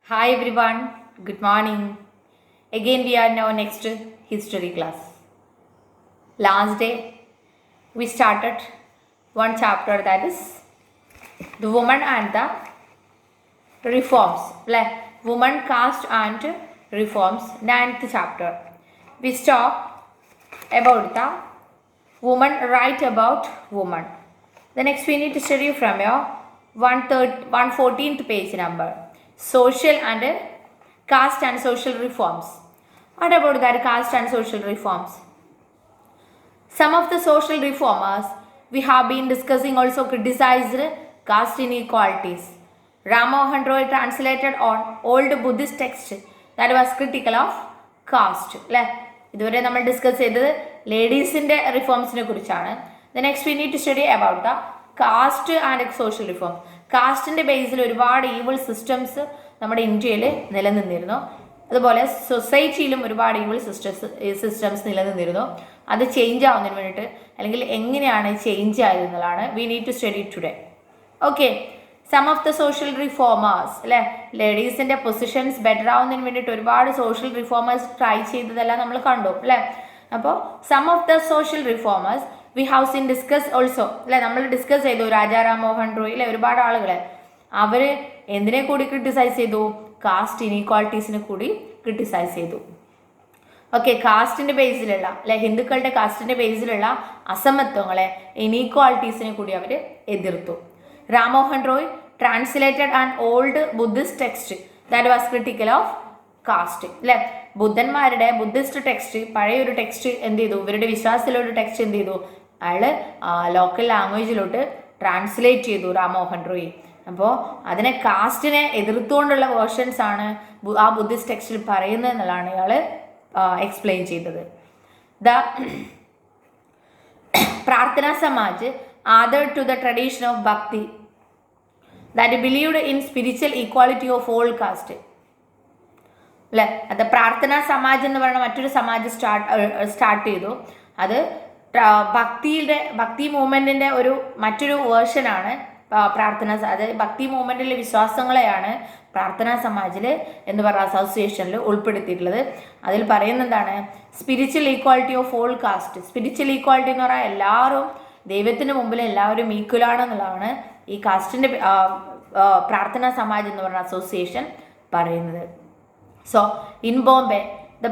Hi everyone, good morning. Again we are now next history class. Last day we started one chapter, that is the woman and the reforms. Woman caste and reforms, 9th chapter. We stop about the woman right about woman. The next we need to study from your 114th page number. Social and caste and social reforms. What about that caste and social reforms? Some of the social reformers we have been discussing also criticized caste inequalities. Ram Mohan Roy translated on old Buddhist text that was critical of caste. ഇതുവരെ നമ്മൾ discuss ചെയ്തത് ലേഡീസിൻ്റെ റിഫോംസിനെ കുറിച്ചാണ്. The next we need to study about the caste and social reform. കാസ്റ്റിൻ്റെ ബേസിൽ ഒരുപാട് evil systems നമ്മുടെ ഇന്ത്യയിൽ നിലനിന്നിരുന്നു. അതുപോലെ സൊസൈറ്റിയിലും ഒരുപാട് ഈവിൾ സിസ്റ്റംസ് നിലനിന്നിരുന്നു. അത് ചേഞ്ച് ആവുന്നതിന് വേണ്ടിയിട്ട് അല്ലെങ്കിൽ എങ്ങനെയാണ് ചേഞ്ച് ആയതെന്നുള്ളതാണ് we need to study today. Okay, some of the social reformers ലേഡീസിൻ്റെ പൊസിഷൻസ് ബെറ്റർ ആവുന്നതിന് വേണ്ടിയിട്ട് ഒരുപാട് സോഷ്യൽ റിഫോമേഴ്സ് ട്രൈ ചെയ്തതെല്ലാം നമ്മൾ കണ്ടു അപ്പോൾ some of the social reformers we have seen discuss also നമ്മൾ ഡിസ്കസ് ചെയ്തു. രാജാറാം മോഹൻ റോയ് ഒരുപാട് ആളുകൾ അവർ എന്തിനെ കൂടി ക്രിട്ടിസൈസ് ചെയ്തു? കാസ്റ്റ് ഇനീക്വാളിറ്റീസിനെ കൂടി ക്രിട്ടിസൈസ് ചെയ്തു. ഓക്കെ, കാസ്റ്റിൻ്റെ ബേസിലുള്ള ഹിന്ദുക്കളുടെ കാസ്റ്റിൻ്റെ ബേസിലുള്ള അസമത്വങ്ങളെ ഇനീക്വാളിറ്റീസിനെ കൂടി അവർ എതിർത്തു. Ram Mohan Roy translated an old Buddhist text that was critical of caste. ബുദ്ധന്മാരുടെ ബുദ്ധിസ്റ്റ് ടെക്സ്റ്റ്, പഴയൊരു ടെക്സ്റ്റ് എന്ത് ചെയ്തു? ഇവരുടെ വിശ്വാസത്തിലൊരു ടെക്സ്റ്റ് എന്ത് ചെയ്തു? അയാൾ ലോക്കൽ ലാംഗ്വേജിലോട്ട് ട്രാൻസ്ലേറ്റ് ചെയ്തു റാം മോഹൻ റോയ്. അപ്പോൾ അതിനെ കാസ്റ്റിനെ എതിർത്തുകൊണ്ടുള്ള വേർഷൻസ് ആണ് ആ ബുദ്ധിസ്റ്റ് ടെക്സ്റ്റിൽ പറയുന്നത് എന്നുള്ളതാണ് ഇയാൾ എക്സ്പ്ലെയിൻ ചെയ്തത്. The Prarthana Samaj adhered to the tradition of bhakti that believed in spiritual equality of all caste. അത് പ്രാർത്ഥന സമാജ് എന്ന് പറയുന്ന മറ്റൊരു സമാജ് സ്റ്റാർട്ട് ചെയ്തു. അത് ഭക്തി മൂവ്മെൻറ്റിൻ്റെ മറ്റൊരു വേർഷനാണ് പ്രാർത്ഥന. അത് ഭക്തി മൂവ്മെൻറ്റിലെ വിശ്വാസങ്ങളെയാണ് പ്രാർത്ഥന സമാജിൽ എന്ന് പറയുന്ന അസോസിയേഷനിൽ ഉൾപ്പെടുത്തിയിട്ടുള്ളത്. അതിൽ പറയുന്നതാണ് spiritual equality of all caste. Spiritual equality എന്ന് പറഞ്ഞാൽ എല്ലാവരും ദൈവത്തിന് മുമ്പിൽ എല്ലാവരും ഈക്വലാണെന്നുള്ളതാണ് ഈ കാസ്റ്റിൻ്റെ പ്രാർത്ഥന സമാജ് എന്ന് പറയുന്ന അസോസിയേഷൻ പറയുന്നത്. So in Bombay the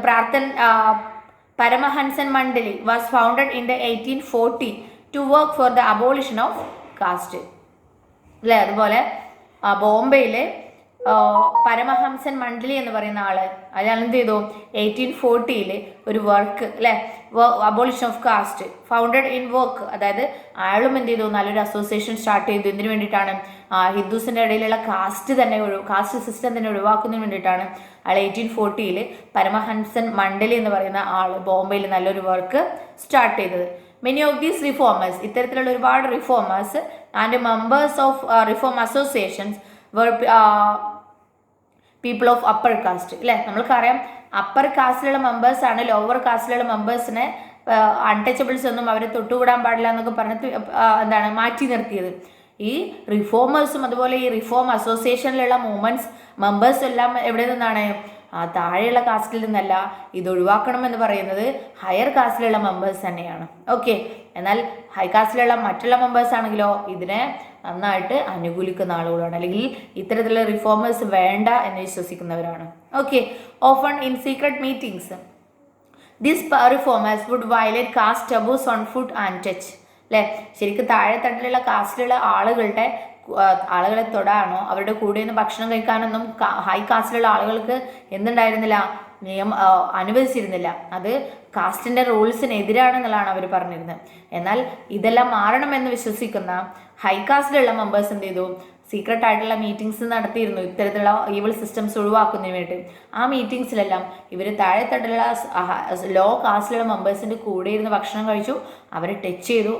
Paramahansan Mandali was founded in the 1840 to work for the abolition of caste. അതുപോലെ ബോംബെയിൽ പരമഹംസൻ മണ്ഡലി എന്ന് പറയുന്ന ആള് അയാൾ എന്ത് ചെയ്തു? 1840 ഒരു work abolition of caste founded in work. അതായത് അയാളും എന്ത് ചെയ്തു? നല്ലൊരു അസോസിയേഷൻ സ്റ്റാർട്ട് ചെയ്തു. എന്തിനു വേണ്ടിയിട്ടാണ്? ഹിന്ദുസിൻ്റെ ഇടയിലുള്ള കാസ്റ്റ് സിസ്റ്റം തന്നെ ഒഴിവാക്കുന്നതിന് വേണ്ടിയിട്ടാണ് അയാൾ 1840 പരമഹംസൻ മണ്ഡലി എന്ന് പറയുന്ന ആൾ ബോംബെയിൽ നല്ലൊരു വർക്ക് സ്റ്റാർട്ട് ചെയ്തത്. മെനി ഓഫ് ദീസ് റിഫോമേഴ്സ്, ഇത്തരത്തിലുള്ള ഒരുപാട് reformers and members of reform associations were people of upper cast. നമ്മൾക്കറിയാം അപ്പർ കാസ്റ്റിലുള്ള മെമ്പേഴ്സാണ് ലോവർ കാസ്റ്റിലുള്ള മെമ്പേഴ്സിനെ അൺടച്ചബിൾസ് ഒന്നും അവരെ തൊട്ടുകൂടാൻ പാടില്ല എന്നൊക്കെ പറഞ്ഞിട്ട് മാറ്റി നിർത്തിയത്. ഈ റിഫോമേഴ്സും അതുപോലെ ഈ റിഫോം അസോസിയേഷനിലുള്ള മെമ്പേഴ്സും എല്ലാം എവിടെ നിന്നാണ്? താഴെയുള്ള കാസ്റ്റിൽ നിന്നല്ല. ഇത് ഒഴിവാക്കണമെന്ന് പറയുന്നത് ഹയർ കാസ്റ്റിലുള്ള മെമ്പേഴ്സ് തന്നെയാണ്. ഓക്കെ, എന്നാൽ ഹൈ കാസ്റ്റിലുള്ള മറ്റുള്ള മെമ്പേഴ്സ് ആണെങ്കിലോ ഇതിനെ നന്നായിട്ട് അനുകൂലിക്കുന്ന ആളുകളാണ്, അല്ലെങ്കിൽ ഇത്തരത്തിലുള്ള റിഫോമേഴ്സ് വേണ്ട എന്ന് വിശ്വസിക്കുന്നവരാണ്. Okay, often in secret meetings this reformers would violate caste taboos on food and touch. ശരിക്കും താഴെത്തട്ടിലുള്ള കാസ്റ്റിലുള്ള ആളുകളെ തൊടാനോ അവരുടെ കൂടെ നിന്ന് ഭക്ഷണം കഴിക്കാനൊന്നും ഹൈ കാസ്റ്റിലുള്ള ആളുകൾക്ക് എന്തുണ്ടായിരുന്നില്ല? അനുവദിച്ചിരുന്നില്ല. അത് കാസ്റ്റിൻ്റെ റൂൾസിനെതിരാണെന്നുള്ളതാണ് അവർ പറഞ്ഞിരുന്നത്. എന്നാൽ ഇതെല്ലാം മാറണമെന്ന് വിശ്വസിക്കുന്ന ഹൈ കാസ്റ്റിലുള്ള മെമ്പേഴ്സ് എന്ത് ചെയ്തു? സീക്രട്ട് ആയിട്ടുള്ള മീറ്റിംഗ്സ് നടത്തിയിരുന്നു ഇത്തരത്തിലുള്ള ഈവിൾ സിസ്റ്റംസ് ഒഴിവാക്കുന്നതിന് വേണ്ടി. ആ മീറ്റിംഗ്സിലെല്ലാം ഇവർ താഴെത്തട്ടിലുള്ള ലോ കാസ്റ്റിലുള്ള മെമ്പേഴ്സിൻ്റെ കൂടെ ഇരുന്ന് ഭക്ഷണം കഴിച്ചു, അവരെ ടച്ച് ചെയ്തു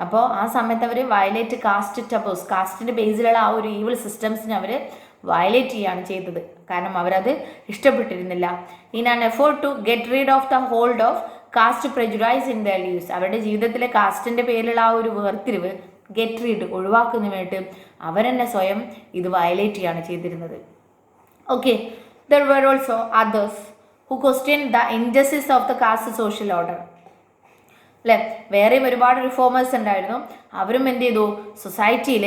അപ്പോൾ ആ സമയത്ത് അവർ വയലേറ്റ് കാസ്റ്റ് ടബൂസ്, കാസ്റ്റിൻ്റെ ബേസിലുള്ള ആ ഒരു ഈവിൾ സിസ്റ്റംസിനെ അവർ വയലേറ്റ് ചെയ്യുകയാണ് ചെയ്തത്. കാരണം അവരത് ഇഷ്ടപ്പെട്ടിരുന്നില്ല. In an effort to get rid of the hold of caste prejudice in their lives, അവരുടെ ജീവിതത്തിലെ കാസ്റ്റിൻ്റെ പേരിലുള്ള ആ ഒരു വേർതിരിവ് ഗെറ്റ് റീഡ് ഒഴിവാക്കുന്നതിന് വേണ്ടി അവരെന്നെ സ്വയം ഇത് വയലേറ്റ് ചെയ്യാണ് ചെയ്തിരുന്നത്. Okay, there were also others who questioned the injustice of the caste social order. അല്ലേ, വേറെയും ഒരുപാട് റിഫോമേഴ്സ് ഉണ്ടായിരുന്നു. അവരും എന്ത് ചെയ്തു, സൊസൈറ്റിയിൽ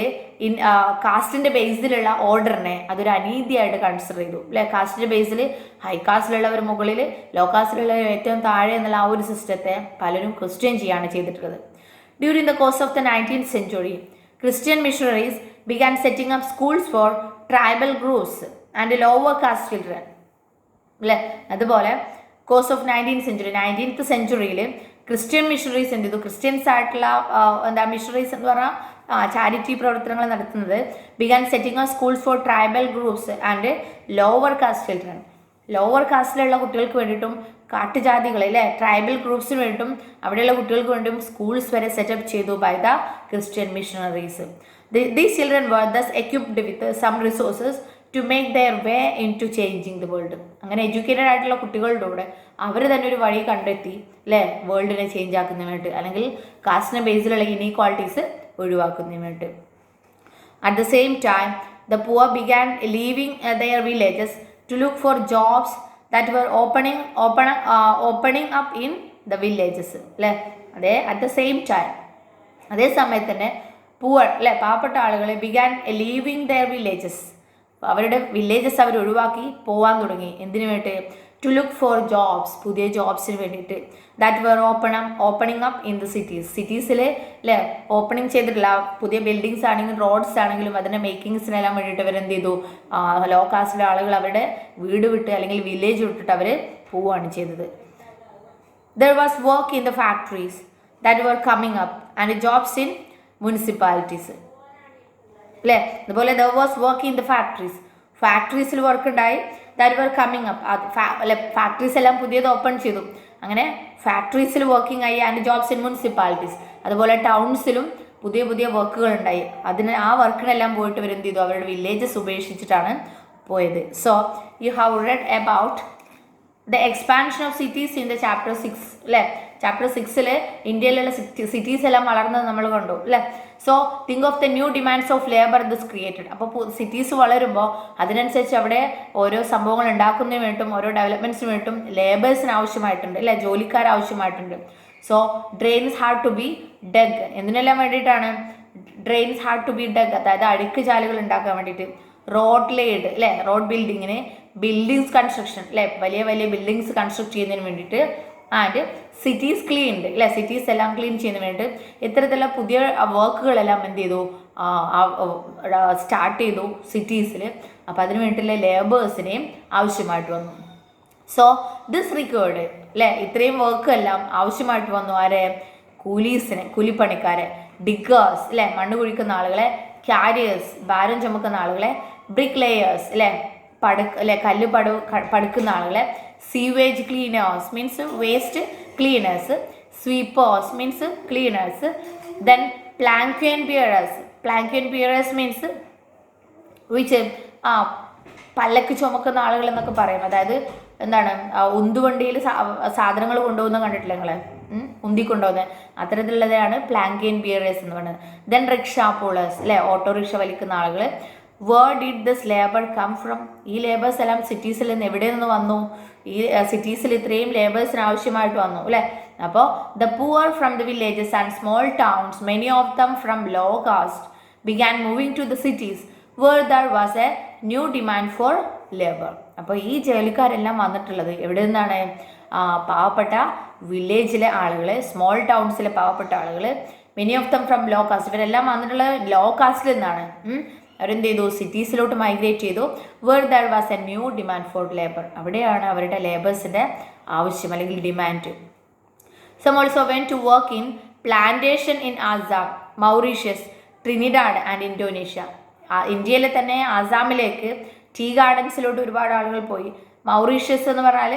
കാസ്റ്റിൻ്റെ ബേസിലുള്ള ഓർഡറിനെ അതൊരു അനീതിയായിട്ട് കൺസിഡർ ചെയ്തു. അല്ലേ, കാസ്റ്റിൻ്റെ ബേസിൽ ഹൈ കാസ്റ്റിലുള്ളവർ മുകളിൽ, ലോ കാസ്റ്റിലുള്ളവർ ഏറ്റവും താഴെ എന്നുള്ള ആ ഒരു സിസ്റ്റത്തെ പലരും ക്വസ്റ്റ്യൻ ചെയ്യാണ് ചെയ്തിട്ടുള്ളത്. During the course of the 19th century, Christian missionaries began setting up schools for tribal groups and lower caste children. അല്ലേ, അതുപോലെ course of 19th century Christian missionaries എന്ത് ചെയ്തു, ക്രിസ്ത്യൻസ് ആയിട്ടുള്ള മിഷണറീസ് എന്ന് പറഞ്ഞാൽ ചാരിറ്റി പ്രവർത്തനങ്ങൾ നടത്തുന്നത് began setting of schools for tribal groups and lower caste children. Lower കാസ്റ്റിലുള്ള കുട്ടികൾക്ക് വേണ്ടിയിട്ടും കാട്ടുജാതികളെ അല്ലേ ട്രൈബൽ ഗ്രൂപ്പ്സിന് വേണ്ടിയിട്ടും അവിടെയുള്ള കുട്ടികൾക്ക് വേണ്ടിയും സ്കൂൾസ് വരെ സെറ്റപ്പ് ചെയ്തു by the Christian missionaries. These children were thus equipped with some resources to make their way into changing the world. അങ്ങനെ എഡ്യൂക്കേറ്റഡ് ആയിട്ടുള്ള കുട്ടികളുടെ കൂടെ അവർ തന്നെ ഒരു വഴി കണ്ടെത്തി അല്ലേ വേൾഡിനെ ചേഞ്ച് ആക്കുന്നതിന് വേണ്ടി, അല്ലെങ്കിൽ കാസ്റ്റിനെ ബേസിലുള്ള ഇനീക്വാളിറ്റീസ് ഒഴിവാക്കുന്നതിന് വേണ്ടി. At the same time the poor began leaving their villages to look for jobs that were opening up in the villages. അല്ലേ, അറ്റ് ദ സെയിം ടൈം അതേ സമയത്ത് തന്നെ പുവർ അല്ലേ പാവപ്പെട്ട ആളുകൾ ബിഗാൻ ലീവിങ് ദെയർ വില്ലേജസ്, അവരുടെ വില്ലേജസ് അവർ ഒഴിവാക്കി പോകാൻ തുടങ്ങി. എന്തിനു വേണ്ടി? ടു ലുക്ക് ഫോർ ജോബ്സ്, പുതിയ ജോബ്സിന് വേണ്ടിയിട്ട്. That were opening up in the cities, സിറ്റീസിൽ അല്ലേ ഓപ്പണിംഗ് ചെയ്തിട്ടില്ല. പുതിയ ബിൽഡിങ്സ് ആണെങ്കിലും റോഡ്സ് ആണെങ്കിലും അതിൻ്റെ മേക്കിങ്സിനെല്ലാം വേണ്ടിയിട്ട് അവരെന്ത് ചെയ്തു, ലോ കാസ്റ്റിലെ ആളുകൾ അവരുടെ വീട് വിട്ട് അല്ലെങ്കിൽ വില്ലേജ് വിട്ടിട്ട് അവർ പോവുകയാണ് ചെയ്തത്. There was work in the factories that were coming up and jobs in municipalities. അല്ലേ, അതുപോലെ there was work in the factories, ഫാക്ടറീസിൽ വർക്ക് ഉണ്ടായി. ദാറ്റ് വർ കമ്മിങ് അപ്പ്, അല്ലെ ഫാക്ടറീസ് എല്ലാം പുതിയത് ഓപ്പൺ ചെയ്തു. അങ്ങനെ ഫാക്ടറീസിൽ വർക്കിംഗ് ആയി. ആൻഡ് ജോബ്സ് ഇൻ മുനിസിപ്പാലിറ്റീസ്, അതുപോലെ ടൗൺസിലും പുതിയ പുതിയ വർക്കുകൾ ഉണ്ടായി. ആ വർക്കിനെല്ലാം പോയിട്ട് ഇവർ എന്ത് ചെയ്തു, അവരുടെ വില്ലേജസ് ഉപേക്ഷിച്ചിട്ടാണ് പോയത്. So you have red about the expansion of cities in the chapter 6. അല്ലേ, ചാപ്റ്റർ 6 ഇന്ത്യയിലുള്ള സിറ്റീസ് എല്ലാം വളർന്നത് നമ്മൾ കണ്ടു. അല്ലേ, so think of the new demands of labour this created. അപ്പോൾ സിറ്റീസ് വളരുമ്പോൾ അതിനനുസരിച്ച് അവിടെ ഓരോ സംഭവങ്ങൾ ഉണ്ടാക്കുന്നതിന് വേണ്ടിയിട്ടും ഓരോ ഡെവലപ്മെൻറ്റ്സിന് വേണ്ടിയിട്ടും ലേബേഴ്സിന് ആവശ്യമായിട്ടുണ്ട്. അല്ലേ, ജോലിക്കാർ ആവശ്യമായിട്ടുണ്ട്. So drains had to be dug. എന്തിനെല്ലാം വേണ്ടിയിട്ടാണ്? Drains had to be dug, അതായത് അഴുക്ക് ചാലുകൾ ഉണ്ടാക്കാൻ വേണ്ടിയിട്ട്. റോഡ് ലെയ്ഡ് അല്ലേ, റോഡ് ബിൽഡിങ്ങിന്, ബിൽഡിങ്സ് കൺസ്ട്രക്ഷൻ അല്ലേ, വലിയ വലിയ ബിൽഡിങ്സ് കൺസ്ട്രക്ട് ചെയ്യുന്നതിന് വേണ്ടിയിട്ട്. ആൻഡ് സിറ്റീസ് ക്ലീൻഡ് അല്ലേ, സിറ്റീസ് എല്ലാം ക്ലീൻ ചെയ്യുന്നതിന് വേണ്ടി ഇത്തരത്തിലുള്ള പുതിയ വർക്കുകളെല്ലാം എന്ത് ചെയ്തു, സ്റ്റാർട്ട് ചെയ്തു സിറ്റീസിൽ. അപ്പോൾ അതിന് വേണ്ടിയിട്ടുള്ള ലേബേഴ്സിനെയും ആവശ്യമായിട്ട് വന്നു. സോ ദിസ് റിക്വയർഡ് അല്ലേ, ഇത്രയും വർക്ക് എല്ലാം ആവശ്യമായിട്ട് വന്നു. ആരെ? കൂലീസിനെ, കൂലിപ്പണിക്കാരെ. ഡിഗേഴ്സ് അല്ലേ, മണ്ണ് കുഴിക്കുന്ന ആളുകളെ. ക്യാരിയേഴ്സ്, ഭാരം ചുമക്കുന്ന ആളുകളെ. ബ്രിക്ക് ലേയേഴ്സ് അല്ലേ, കല്ല് പടുക്കുന്ന ആളുകളെ. Sewage cleaners means waste cleaners. Sweepers means cleaners. Then palanquin bearers means which പല്ലക്ക് ചുമക്കുന്ന ആളുകൾ എന്നൊക്കെ പറയും. അതായത് എന്താണ്, ഉന്തുവണ്ടിയിൽ സാധനങ്ങൾ കൊണ്ടുപോകുന്ന കണ്ടിട്ടില്ല നിങ്ങൾ, ഉന്തി കൊണ്ടുപോകുന്നത്, അത്തരത്തിലുള്ളതാണ് പ്ലാങ്ക്വൻ പിയറേഴ്സ് എന്ന് പറയുന്നത്. ദെൻ റിക്ഷ പൂളേഴ്സ് അല്ലേ, ഓട്ടോറിക്ഷ വലിക്കുന്ന ആളുകൾ. Where did this labour come from? ഈ ലേബേഴ്സ് എല്ലാം സിറ്റീസിൽ നിന്ന് എവിടെ നിന്ന് വന്നു? ഈ സിറ്റീസിൽ ഇത്രയും ലേബേഴ്സിന് ആവശ്യമായിട്ട് വന്നു അല്ലേ. അപ്പോൾ the poor from the villages and small towns, many of them from low caste, began moving to the cities where there was a new demand for labour. അപ്പോൾ ഈ ജോലിക്കാരെല്ലാം വന്നിട്ടുള്ളത് എവിടെ നിന്നാണ്? പാവപ്പെട്ട വില്ലേജിലെ ആളുകൾ, സ്മോൾ ടൗൺസിലെ പാവപ്പെട്ട ആളുകൾ. Many of them from low caste, ഇവരെല്ലാം വന്നിട്ടുള്ളത് ലോ കാസ്റ്റിൽ നിന്നാണ്. അവരെന്ത് ചെയ്തു? സിറ്റീസിലോട്ട് മൈഗ്രേറ്റ് ചെയ്തു. Where there was a new demand for labour, അവിടെയാണ് അവരുടെ ലേബേഴ്സിൻ്റെ ആവശ്യം അല്ലെങ്കിൽ demand. Some also went to work in plantation in Assam, Mauritius, Trinidad and Indonesia. ഇന്ത്യയിലെ തന്നെ ആസാമിലേക്ക് ടീ ഗാർഡൻസിലോട്ട് ഒരുപാട് ആളുകൾ പോയി. മൗറീഷ്യസ് എന്ന് പറഞ്ഞാൽ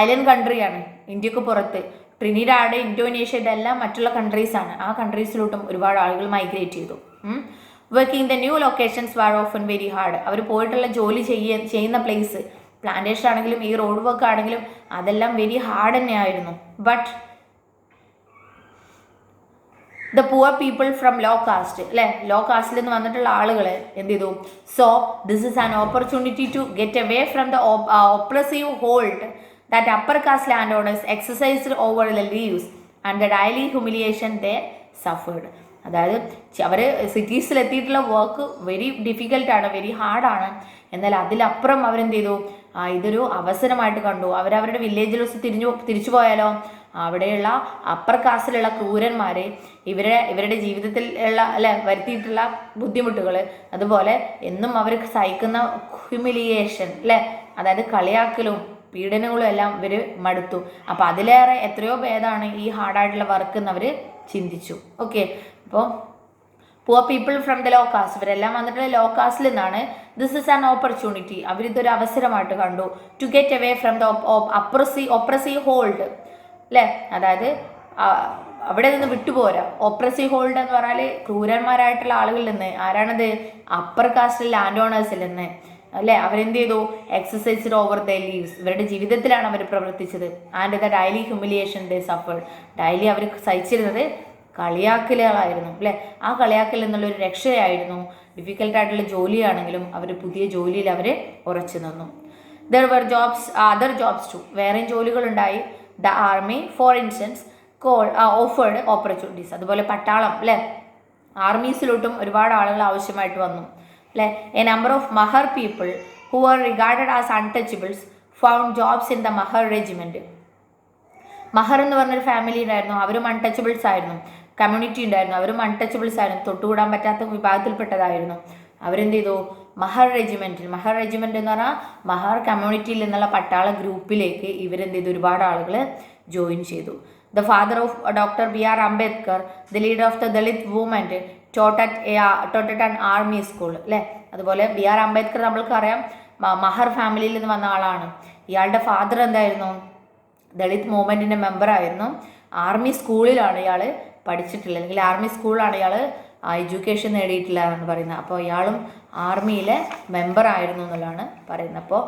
ഐലൻഡ് കൺട്രിയാണ് ഇന്ത്യക്ക് പുറത്ത്. ട്രിനിഡാഡ്, ഇന്തോനേഷ്യ ഇതെല്ലാം മറ്റുള്ള കൺട്രീസാണ്. ആ കൺട്രീസിലോട്ടും ഒരുപാട് ആളുകൾ മൈഗ്രേറ്റ് ചെയ്തു. Working the new locations were often very hard. അവർ പോയിട്ടുള്ള ജോലി ചെയ്യുന്ന പ്ലേസ്, പ്ലാന്റേഷൻ ആണെങ്കിലും ഈ റോഡ് വർക്ക് ആണെങ്കിലും അതെല്ലാം വെരി ഹാർഡ് തന്നെയായിരുന്നു. But the poor people from low caste അല്ലെ, ലോ കാസ്റ്റിൽ നിന്ന് വന്നിട്ടുള്ള ആളുകൾ എന്ത് ചെയ്തു? So this is an opportunity to get away from the oppressive hold that upper caste land owners exercised over the lives and the daily humiliation they suffered. അതായത് അവർ സിറ്റീസിലെത്തിയിട്ടുള്ള വർക്ക് വെരി ഡിഫിക്കൽട്ടാണ്, വെരി ഹാർഡാണ്. എന്നാൽ അതിലപ്പുറം അവരെന്ത് ചെയ്തു? ഇതൊരു അവസരമായിട്ട് കണ്ടു. അവരവരുടെ വില്ലേജിൽ തിരിച്ചു പോയാലോ അവിടെയുള്ള അപ്പർ കാസ്റ്റിലുള്ള ക്രൂരന്മാർ ഇവരുടെ ജീവിതത്തിൽ ഉള്ള വരുത്തിയിട്ടുള്ള ബുദ്ധിമുട്ടുകൾ, അതുപോലെ എന്നും അവർ സഹിക്കുന്ന ഹ്യൂമിലിയേഷൻ അതായത് കളിയാക്കലും പീഡനങ്ങളും എല്ലാം ഇവർ മടുത്തു. അപ്പോൾ അതിലേറെ എത്രയോ ഭേദമാണ് ഈ ഹാർഡായിട്ടുള്ള വർക്ക് എന്ന് അവർ ചിന്തിച്ചു. ഓക്കെ, അപ്പോൾ poor people from the low caste, ഇവരെല്ലാം വന്നിട്ടുള്ള ലോ കാസ്റ്റിൽ നിന്നാണ്. ദിസ് ഇസ് ആൻ ഓപ്പർച്യൂണിറ്റി, അവരിതൊരു അവസരമായിട്ട് കണ്ടു. To get away from the oppressive hold അതായത് അവിടെ നിന്ന് വിട്ടുപോരാ. ഓപ്രസീവ് ഹോൾഡ് എന്ന് പറഞ്ഞാൽ ക്രൂരന്മാരായിട്ടുള്ള ആളുകളിൽ നിന്ന്. ആരാണത്? അപ്പർ കാസ്റ്റ് ലാൻഡ് ഓണേഴ്സിൽ നിന്ന് അവരെന്ത് ചെയ്തു? എക്സസൈസ്ഡ് ഓവർ ദ ലീവ്സ്, ഇവരുടെ ജീവിതത്തിലാണ് അവർ പ്രവർത്തിച്ചത്. And the daily humiliation they suffered, daily അവർ സഹിച്ചിരുന്നത് കളിയാക്കലുകളായിരുന്നു ആ കളിയാക്കൽ എന്നുള്ളൊരു രക്ഷയായിരുന്നു. ഡിഫിക്കൽട്ടായിട്ടുള്ള ജോലിയാണെങ്കിലും അവർ പുതിയ ജോലിയിൽ അവർ ഉറച്ചു നിന്നു. There were other jobs too, വേറെയും ജോലികളുണ്ടായി. The army for instance offered opportunities, അതുപോലെ പട്ടാളം ആർമീസിലോട്ടും ഒരുപാട് ആളുകൾ ആവശ്യമായിട്ട് വന്നു a number of Mahar people who are regarded as untouchables found jobs in the Mahar regiment. Mahar എന്ന് പറഞ്ഞൊരു ഫാമിലി ഉണ്ടായിരുന്നു, അവരും അൺടച്ചബിൾസ് ആയിരുന്നു. കമ്മ്യൂണിറ്റി ഉണ്ടായിരുന്നു, അവരും അൺടച്ചബിൾസ് ആയിരുന്നു, തൊട്ടുകൂടാൻ പറ്റാത്ത വിഭാഗത്തിൽപ്പെട്ടതായിരുന്നു. അവരെന്ത് ചെയ്തു? മഹർ റെജിമെൻറ്റിൽ, മഹർ റെജിമെൻറ്റ് എന്ന് പറഞ്ഞാൽ മഹർ കമ്മ്യൂണിറ്റിയിൽ നിന്നുള്ള പട്ടാള ഗ്രൂപ്പിലേക്ക് ഇവരെന്ത് ചെയ്തു? ഒരുപാട് ആളുകൾ ജോയിൻ ചെയ്തു. The father of doctor B.R. Ambedkar, the leader of the Dalit movement, taught at an army school അതുപോലെ B.R. അംബേദ്കർ നമ്മൾക്കറിയാം മഹർ ഫാമിലിയിൽ നിന്ന് വന്ന ആളാണ്. ഇയാളുടെ ഫാദർ എന്തായിരുന്നു? ദളിത് മൂവ്മെൻറ്റിൻ്റെ മെമ്പറായിരുന്നു. ആർമി സ്കൂളിലാണ് ഇയാൾ പഠിച്ചിട്ടുള്ളത്, അല്ലെങ്കിൽ ആർമി സ്കൂളിലാണ് ഇയാൾ എഡ്യൂക്കേഷൻ നേടിയിട്ടില്ല എന്ന് പറയുന്നത്. അപ്പോൾ ഇയാളും ആർമിയിലെ മെമ്പറായിരുന്നു എന്നുള്ളതാണ് പറയുന്നത്. അപ്പോൾ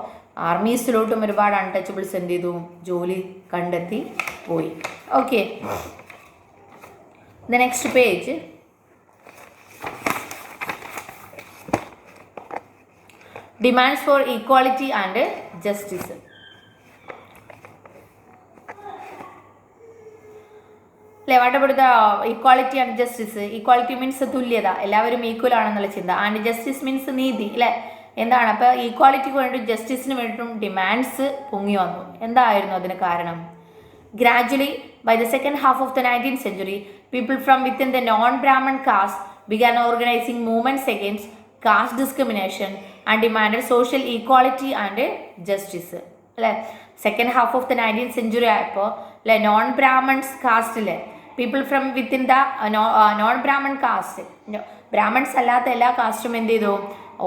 ആർമീസിലോട്ടും ഒരുപാട് അൺടച്ചബിൾസ് എന്ത് ചെയ്തു? ജോലി കണ്ടെത്തി പോയി. Okay, the next page. Demands four equality and justice. What about the equality and justice? Equality means തുല്യത, എല്ലാവരും ഈക്വൽ ആണെന്നുള്ള ചിന്ത. ആൻഡ് ജസ്റ്റിസ് മീൻസ് നീതി എന്താണ്? അപ്പോൾ ഈക്വാളിറ്റിക്ക് വേണ്ടി ജസ്റ്റിസിന് വേണ്ടിയിട്ടും ഡിമാൻഡ്സ് പൊങ്ങി വന്നു. എന്തായിരുന്നു അതിന് കാരണം? Gradually by the second half of the 19th century, people from within the non Brahmin caste began organizing movements against caste discrimination and demanded social equality and justice. Second half of the 19th century ആയപ്പോൾ non Brahmins കാസ്റ്റിലെ people from within the non Brahmin caste, Brahmins അല്ലാത്ത എല്ലാ കാസ്റ്റും എന്ത് ചെയ്തു?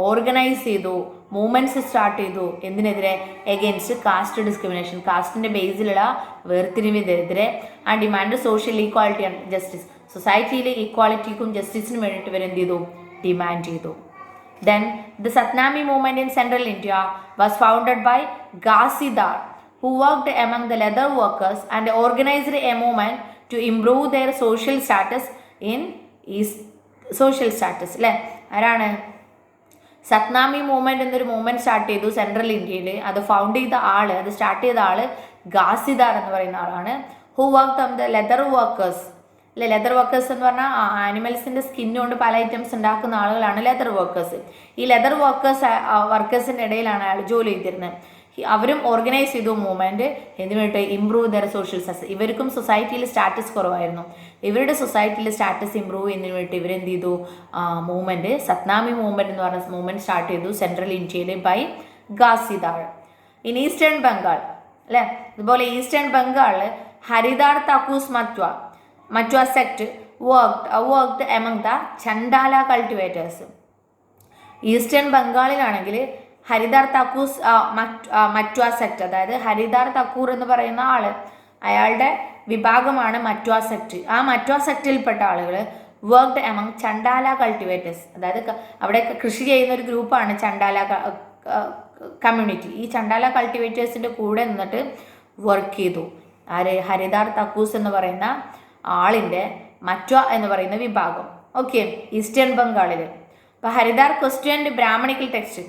Organise ചെയ്തു, movements start ചെയ്തു. എന്തിനെതിരെ? Against caste discrimination, കാസ്റ്റിൻ്റെ ബേസിലുള്ള വേർതിരിവിനെതിരെ. And demand social equality and justice, സൊസൈറ്റിയിലെ ഈക്വാലിറ്റിക്കും ജസ്റ്റിസിനും വേണ്ടിയിട്ട് ഇവരെന്ത് ചെയ്തു? ഡിമാൻഡ് ചെയ്തു. Then the Satnami movement in central India was founded by Ghazidar, who worked among the leather workers and organized a movement to improve their social status in social status. ആരാണ്? സത്നാമി movement എന്നൊരു movement start ചെയ്തു central ഇന്ത്യയിൽ. അത് found ചെയ്ത ആൾ, അത് start ചെയ്ത ആൾ ഘാസിദാർ എന്ന് പറയുന്ന ആളാണ്. Who work on the leather workers. Leather workers എന്ന് പറഞ്ഞാൽ ആനിമൽസിൻ്റെ സ്കിന്ന് കൊണ്ട് പല ഐറ്റംസ് ഉണ്ടാക്കുന്ന ആളുകളാണ് ലെതർ വർക്കേഴ്സ്. ഈ ലെതർ വർക്കേഴ്സിൻ്റെ ഇടയിലാണ് അയാൾ ജോലി ചെയ്തിരുന്നത്. അവരും ഓർഗനൈസ് ചെയ്തു മൂവ്മെൻറ്റ്. എന്തിനു വേണ്ടി? Improve there social status. ഇവർക്കും സൊസൈറ്റിയിൽ സ്റ്റാറ്റസ് കുറവായിരുന്നു. ഇവരുടെ സൊസൈറ്റിയിൽ സ്റ്റാറ്റസ് ഇമ്പ്രൂവ് ചെയ്യുന്നതിന് വേണ്ടി ഇവരെന്ത് ചെയ്തു? മൂവ്മെൻറ്റ്, സത്നാമി മൂവ്മെൻറ്റ് എന്ന് പറഞ്ഞ മൂവ്മെൻറ്റ് സ്റ്റാർട്ട് ചെയ്തു സെൻട്രൽ ഇന്ത്യയിൽ by Ghasidas. In eastern Bengal അതുപോലെ ഈസ്റ്റേൺ ബംഗാളിൽ Haridas Thakurs Matua sect worked among the Chandala cultivators. Eastern ബംഗാളിലാണെങ്കിൽ ഹരിദാർ താക്കൂസ് മറ്റ്വ സെക്ട്, അതായത് ഹരിദാർ താക്കൂർ എന്ന് പറയുന്ന ആൾ, അയാളുടെ വിഭാഗമാണ് മറ്റ്വ സെക്ട്. ആ മറ്റ്വ സെക്റ്റിൽപ്പെട്ട ആളുകൾ വർക്ക്ഡ് എമംഗ് ചണ്ടാല കൾട്ടിവേറ്റേഴ്സ്, അതായത് അവിടെ കൃഷി ചെയ്യുന്ന ഒരു ഗ്രൂപ്പാണ് ചണ്ടാല കമ്മ്യൂണിറ്റി. ഈ ചണ്ടാല കൾട്ടിവേറ്റേഴ്സിൻ്റെ കൂടെ നിന്നിട്ട് വർക്ക് ചെയ്തു. ആര്? ഹരിദാർ താക്കൂസ് എന്ന് പറയുന്ന ആളിൻ്റെ മറ്റ്വ എന്ന് പറയുന്ന വിഭാഗം. ഓക്കെ, ഈസ്റ്റേൺ ബംഗാളിൽ. അപ്പോൾ ഹരിദാർ ക്വസ്റ്റ്യൻഡ് ബ്രാഹ്മണിക്കൽ ടെക്സ്റ്റ്.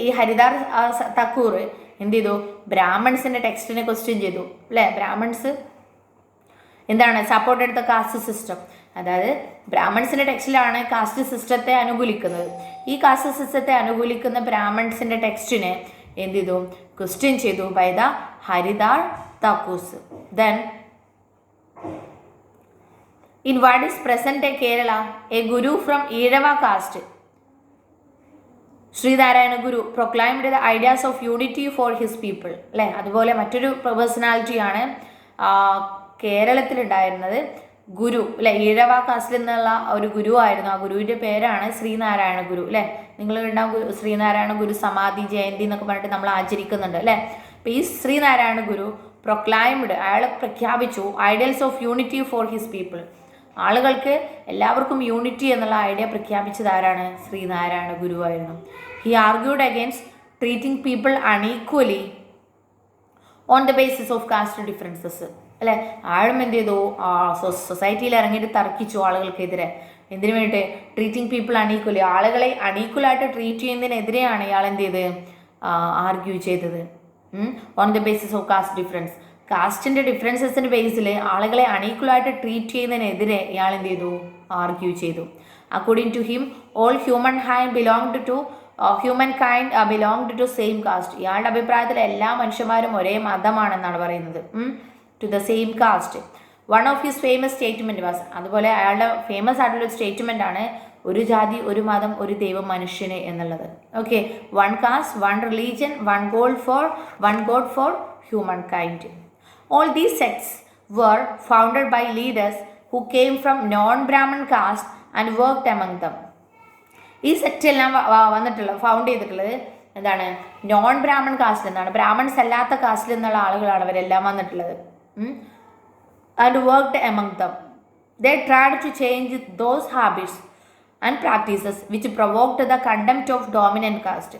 ഈ ഹരിദാർ തക്കൂർ എന്ത് ചെയ്തു? ബ്രാഹ്മൺസിൻ്റെ ടെക്സ്റ്റിനെ ക്വസ്റ്റ്യൻ ചെയ്തു അല്ലേ. ബ്രാഹ്മൺസ് എന്താണ് സപ്പോർട്ടഡ് ദ കാസ്റ്റ് സിസ്റ്റം. അതായത് ബ്രാഹ്മൺസിൻ്റെ ടെക്സ്റ്റിലാണ് കാസ്റ്റ് സിസ്റ്റത്തെ അനുകൂലിക്കുന്നത്. ഈ കാസ്റ്റ് സിസ്റ്റത്തെ അനുകൂലിക്കുന്ന ബ്രാഹ്മൺസിൻ്റെ ടെക്സ്റ്റിനെ എന്ത് ചെയ്തു? ക്വസ്റ്റ്യൻ ചെയ്തു by the Haridas Thakurs. Then in what is present day Kerala a guru from Ezhava caste Sree Narayana Guru proclaimed the ideas of unity for his people അല്ലേ. അതുപോലെ മറ്റൊരു പേഴ്സണാലിറ്റിയാണ് കേരളത്തിലുണ്ടായിരുന്നത് ഗുരു അല്ലെ. ഈഴവ കാസ്റ്റിൽ നിന്നുള്ള ഒരു ഗുരു ആയിരുന്നു. ആ ഗുരുവിൻ്റെ പേരാണ് ശ്രീനാരായണ ഗുരു അല്ലേ. നിങ്ങൾ ഉണ്ടാവും ശ്രീനാരായണ ഗുരു സമാധി ജയന്തി എന്നൊക്കെ പറഞ്ഞിട്ട് നമ്മൾ ആചരിക്കുന്നുണ്ട് അല്ലേ. അപ്പോൾ ഈ ശ്രീനാരായണ ഗുരു പ്രൊക്ലൈംഡ്, അയാൾ പ്രഖ്യാപിച്ചു ideals of unity for his people. ആളുകൾക്ക് എല്ലാവർക്കും യൂണിറ്റി എന്നുള്ള ഐഡിയ പ്രഖ്യാപിച്ചത് ആരാണ്? ശ്രീനാരായണ ഗുരു ആയിരുന്നു. He argued against treating people unequally on the basis of cast differences അല്ലേ. ആളും എന്ത് ചെയ്തു? സൊസൈറ്റിയിൽ ഇറങ്ങിയിട്ട് തർക്കിച്ചു ആളുകൾക്കെതിരെ. എന്തിനു വേണ്ടിയിട്ട്? ട്രീറ്റിംഗ് പീപ്പിൾ അൺഈക്വലി, ആളുകളെ അൺഈക്വലായിട്ട് ട്രീറ്റ് ചെയ്യുന്നതിനെതിരെയാണ് ഇയാൾ എന്ത് ചെയ്ത് ആർഗ്യൂ ചെയ്തത്. On the basis of caste difference, കാസ്റ്റിൻ്റെ ഡിഫറൻസസിൻ്റെ ബേസിൽ ആളുകളെ അൺഈക്വലായിട്ട് ട്രീറ്റ് ചെയ്യുന്നതിനെതിരെ ഇയാൾ എന്ത് ചെയ്തു? ആർഗ്യൂ ചെയ്തു. According to him all human kind belonged to same caste. ഇയാളുടെ അഭിപ്രായത്തിൽ എല്ലാ മനുഷ്യന്മാരും ഒരേ മതമാണെന്നാണ് പറയുന്നത്. To the same caste. One of his famous statement was, അതുപോലെ അയാളുടെ ഫേമസ് ആയിട്ടുള്ള ഒരു സ്റ്റേറ്റ്മെൻ്റ് ആണ് ഒരു ജാതി ഒരു മതം ഒരു ദൈവം മനുഷ്യന് എന്നുള്ളത്. Okay, one cast one religion one God for human kind. All these sects were founded by leaders who came from non-Brahmin caste and worked among them. ഈ സെക്റ്റ് എല്ലാം ഫൗണ്ട് ചെയ്തിട്ടുള്ളത് എന്താണ്? നോൺ ബ്രാഹ്മൺ കാസ്റ്റിൽ നിന്നാണ്. ബ്രാഹ്മൺസ് അല്ലാത്ത കാസ്റ്റിൽ നിന്നുള്ള ആളുകളാണ് അവരെല്ലാം വന്നിട്ടുള്ളത്. And worked among them. They tried to change those habits and practices which provoked the contempt of dominant caste.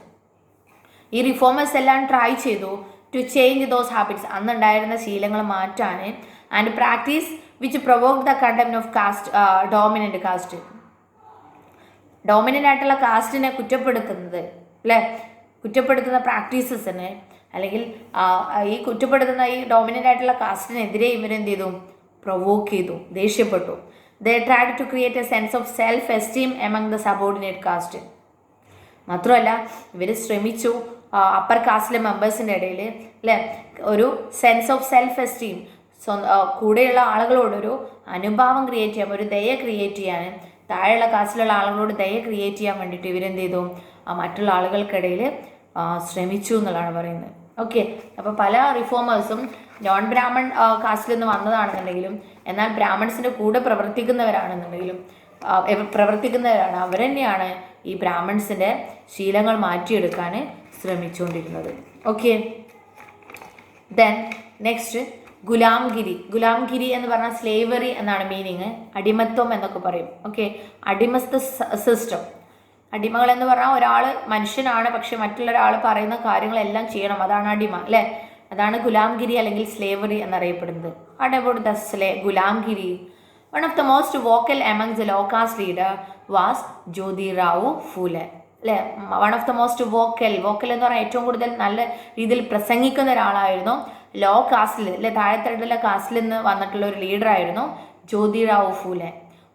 ഈ റിഫോമേഴ്സ് എല്ലാം ട്രൈ ചെയ്തു ടു ചേഞ്ച് ദോസ് ഹാബിറ്റ്സ്, അന്നുണ്ടായിരുന്ന ശീലങ്ങൾ മാറ്റാൻ. And practice which provoked the contempt of caste dominant caste. Dominant ആയിട്ടുള്ള കാസ്റ്റിനെ കുറ്റപ്പെടുത്തുന്നത് അല്ലേ, കുറ്റപ്പെടുത്തുന്ന പ്രാക്ടീസസിനെ അല്ലെങ്കിൽ ഈ കുറ്റപ്പെടുത്തുന്ന ഈ ഡോമിനൻ്റ് ആയിട്ടുള്ള കാസ്റ്റിനെതിരെ ഇവരെന്ത് ചെയ്തു? പ്രൊവോക്ക് ചെയ്തു, ദേഷ്യപ്പെട്ടു. They tried to create a sense of self esteem among the subordinate caste. മാത്രമല്ല ഇവർ ശ്രമിച്ചു അപ്പർ കാസ്റ്റിലെ മെമ്പേഴ്സിൻ്റെ ഇടയിൽ അല്ലേ ഒരു സെൻസ് ഓഫ് സെൽഫ് എസ്റ്റീം, കൂടെയുള്ള ആളുകളോടൊരു അനുഭാവം ക്രിയേറ്റ് ചെയ്യാൻ, ഒരു ദയ ക്രിയേറ്റ് ചെയ്യാൻ, താഴെയുള്ള കാസ്റ്റിലുള്ള ആളുകളോട് ദയ ക്രിയേറ്റ് ചെയ്യാൻ വേണ്ടിയിട്ട് ഇവരെന്ത് ചെയ്തു? മറ്റുള്ള ആളുകൾക്കിടയിൽ ശ്രമിച്ചു എന്നുള്ളതാണ് പറയുന്നത്. ഓക്കെ, അപ്പോൾ പല റിഫോമേഴ്സും നോൺ ബ്രാഹ്മൺ കാസ്റ്റിൽ നിന്ന് വന്നതാണെന്നുണ്ടെങ്കിലും എന്നാൽ ബ്രാഹ്മൺസിൻ്റെ കൂടെ പ്രവർത്തിക്കുന്നവരാണ്. അവർ തന്നെയാണ് ഈ ബ്രാഹ്മൺസിൻ്റെ ശീലങ്ങൾ മാറ്റിയെടുക്കാൻ ശ്രമിച്ചുകൊണ്ടിരുന്നത്. ഓക്കെ, ദെൻ നെക്സ്റ്റ് ഗുലാംഗിരി എന്ന് പറഞ്ഞാൽ സ്ലേവറി എന്നാണ് മീനിങ്. അടിമത്വം എന്നൊക്കെ പറയും. ഓക്കെ, അടിമസ്ഥ സിസ്റ്റം. അടിമകൾ എന്ന് പറഞ്ഞാൽ ഒരാൾ മനുഷ്യനാണ്, പക്ഷെ മറ്റുള്ള ഒരാൾ പറയുന്ന കാര്യങ്ങളെല്ലാം ചെയ്യണം, അതാണ് അടിമ അല്ലേ. അതാണ് ഗുലാംഗിരി അല്ലെങ്കിൽ സ്ലേവറി എന്നറിയപ്പെടുന്നത്. What about the Gulamgiri? One of the most vocal among the low caste leader was Jyotirao Phule അല്ലേ. One of the most vocal എന്ന് പറഞ്ഞാൽ ഏറ്റവും കൂടുതൽ നല്ല രീതിയിൽ പ്രസംഗിക്കുന്ന ഒരാളായിരുന്നു. ലോ കാസ്റ്റിൽ അല്ലെ താഴെത്തട്ടിലുള്ള കാസ്റ്റിൽ നിന്ന് വന്നിട്ടുള്ള ഒരു ലീഡറായിരുന്നു ജ്യോതിറാവു ഫൂലെ.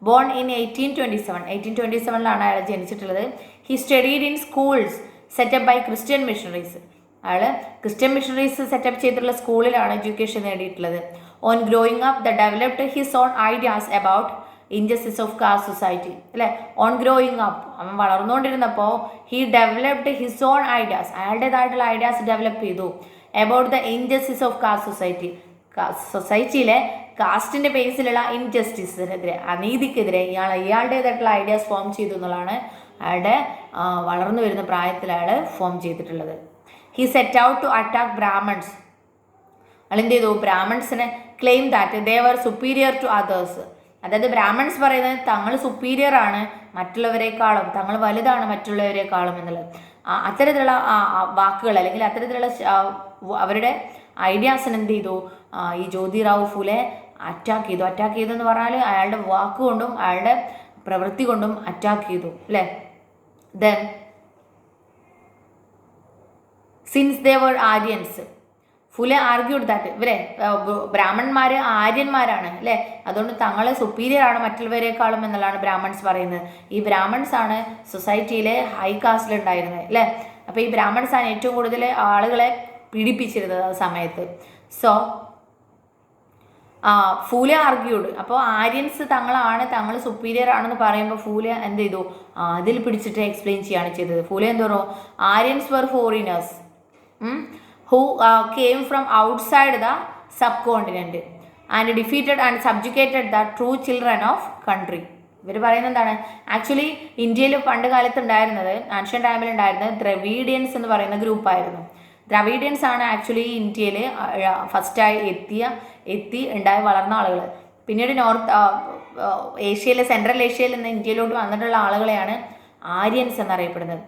ബോൺ ഇൻ 1827 അയാൾ ജനിച്ചിട്ടുള്ളത്. He studied in schools set up by Christian missionaries. അയാൾ ക്രിസ്ത്യൻ മിഷണറീസ് സെറ്റപ്പ് ചെയ്തിട്ടുള്ള സ്കൂളിലാണ് എഡ്യൂക്കേഷൻ നേടിയിട്ടുള്ളത്. On growing up the developed his own ideas about injustice of caste society അല്ലേ. ഓൺ ഗ്രോയിങ് അപ്പ്, അവൻ വളർന്നുകൊണ്ടിരുന്നപ്പോൾ he developed his own ideas, അയാളുടേതായിട്ടുള്ള ideas develop ചെയ്തു. About the injustice of caste society, സൊസൈറ്റിയിലെ കാസ്റ്റിൻ്റെ ബേസിലുള്ള ഇൻജസ്റ്റിസിനെതിരെ, അനീതിക്കെതിരെ ഇയാളുടേതായിട്ടുള്ള ഐഡിയാസ് ഫോം ചെയ്തു എന്നുള്ളതാണ് അയാളുടെ വളർന്നു വരുന്ന പ്രായത്തിൽ അയാൾ ഫോം ചെയ്തിട്ടുള്ളത്. He set out to attack Brahmins. അയാൾ എന്ത് ചെയ്തു? ബ്രാഹ്മൺസിനെ claim that they were superior to others. അതായത് ബ്രാഹ്മൺസ് പറയുന്നത് തങ്ങൾ സുപ്പീരിയർ ആണ് മറ്റുള്ളവരെക്കാളും, തങ്ങൾ വലുതാണ് മറ്റുള്ളവരെക്കാളും എന്നുള്ളത്. അത്തരത്തിലുള്ള വാക്കുകൾ അല്ലെങ്കിൽ അത്തരത്തിലുള്ള അവരുടെ ഐഡിയാസിന് എന്ത് ചെയ്തു? ഈ ജ്യോതിറാവു ഫൂലെ അറ്റാക്ക് ചെയ്തു. അറ്റാക്ക് ചെയ്തെന്ന് പറഞ്ഞാൽ അയാളുടെ വാക്കുകൊണ്ടും അയാളുടെ പ്രവൃത്തി കൊണ്ടും അറ്റാക്ക് ചെയ്തു അല്ലേ. Then since they were Aryans, Phule argued that ഇവരെ ബ്രാഹ്മണന്മാർ ആര്യന്മാരാണ് അല്ലേ, അതുകൊണ്ട് തങ്ങളെ സുപ്പീരിയർ ആണ് മറ്റുള്ളവരെക്കാളും എന്നുള്ളതാണ് ബ്രാഹ്മൺസ് പറയുന്നത്. ഈ ബ്രാഹ്മൺസ് ആണ് സൊസൈറ്റിയിലെ ഹൈ കാസ്റ്റിൽ ഉണ്ടായിരുന്നത് അല്ലേ. അപ്പോൾ ഈ ബ്രാഹ്മൺസ് ആണ് ഏറ്റവും കൂടുതൽ ആളുകളെ പീഡിപ്പിച്ചിരുന്നത് ആ സമയത്ത്. സോ ഫൂലെ ആർഗ്യൂഡ്, അപ്പോൾ ആര്യൻസ് തങ്ങൾ സുപ്പീരിയർ ആണെന്ന് പറയുമ്പോൾ ഫൂലെ എന്ത് ചെയ്തു, അതിൽ പിടിച്ചിട്ട് എക്സ്പ്ലെയിൻ ചെയ്യാണ് ചെയ്തത്. ഫൂലെ എന്ത് പറഞ്ഞു, Aryans were foreigners who came from outside the subcontinent and defeated and subjugated the true children of country. ഇവർ പറയുന്നത് എന്താണ്, ആക്ച്വലി ഇന്ത്യയിൽ പണ്ട് കാലത്ത് ഉണ്ടായിരുന്നത്, ആൻഷ്യൻ ടൈമിൽ ഉണ്ടായിരുന്നത് ദ്രവീഡിയൻസ് എന്ന് പറയുന്ന ഗ്രൂപ്പായിരുന്നു. ദ്രവീഡിയൻസ് ആണ് ആക്ച്വലി ഇന്ത്യയിൽ ഫസ്റ്റായി എത്തി ഉണ്ടായി വളർന്ന ആളുകൾ. പിന്നീട് ഏഷ്യയിലെ സെൻട്രൽ ഏഷ്യയിൽ നിന്ന് ഇന്ത്യയിലോട്ട് വന്നിട്ടുള്ള ആളുകളെയാണ് ആര്യൻസ് എന്നറിയപ്പെടുന്നത്.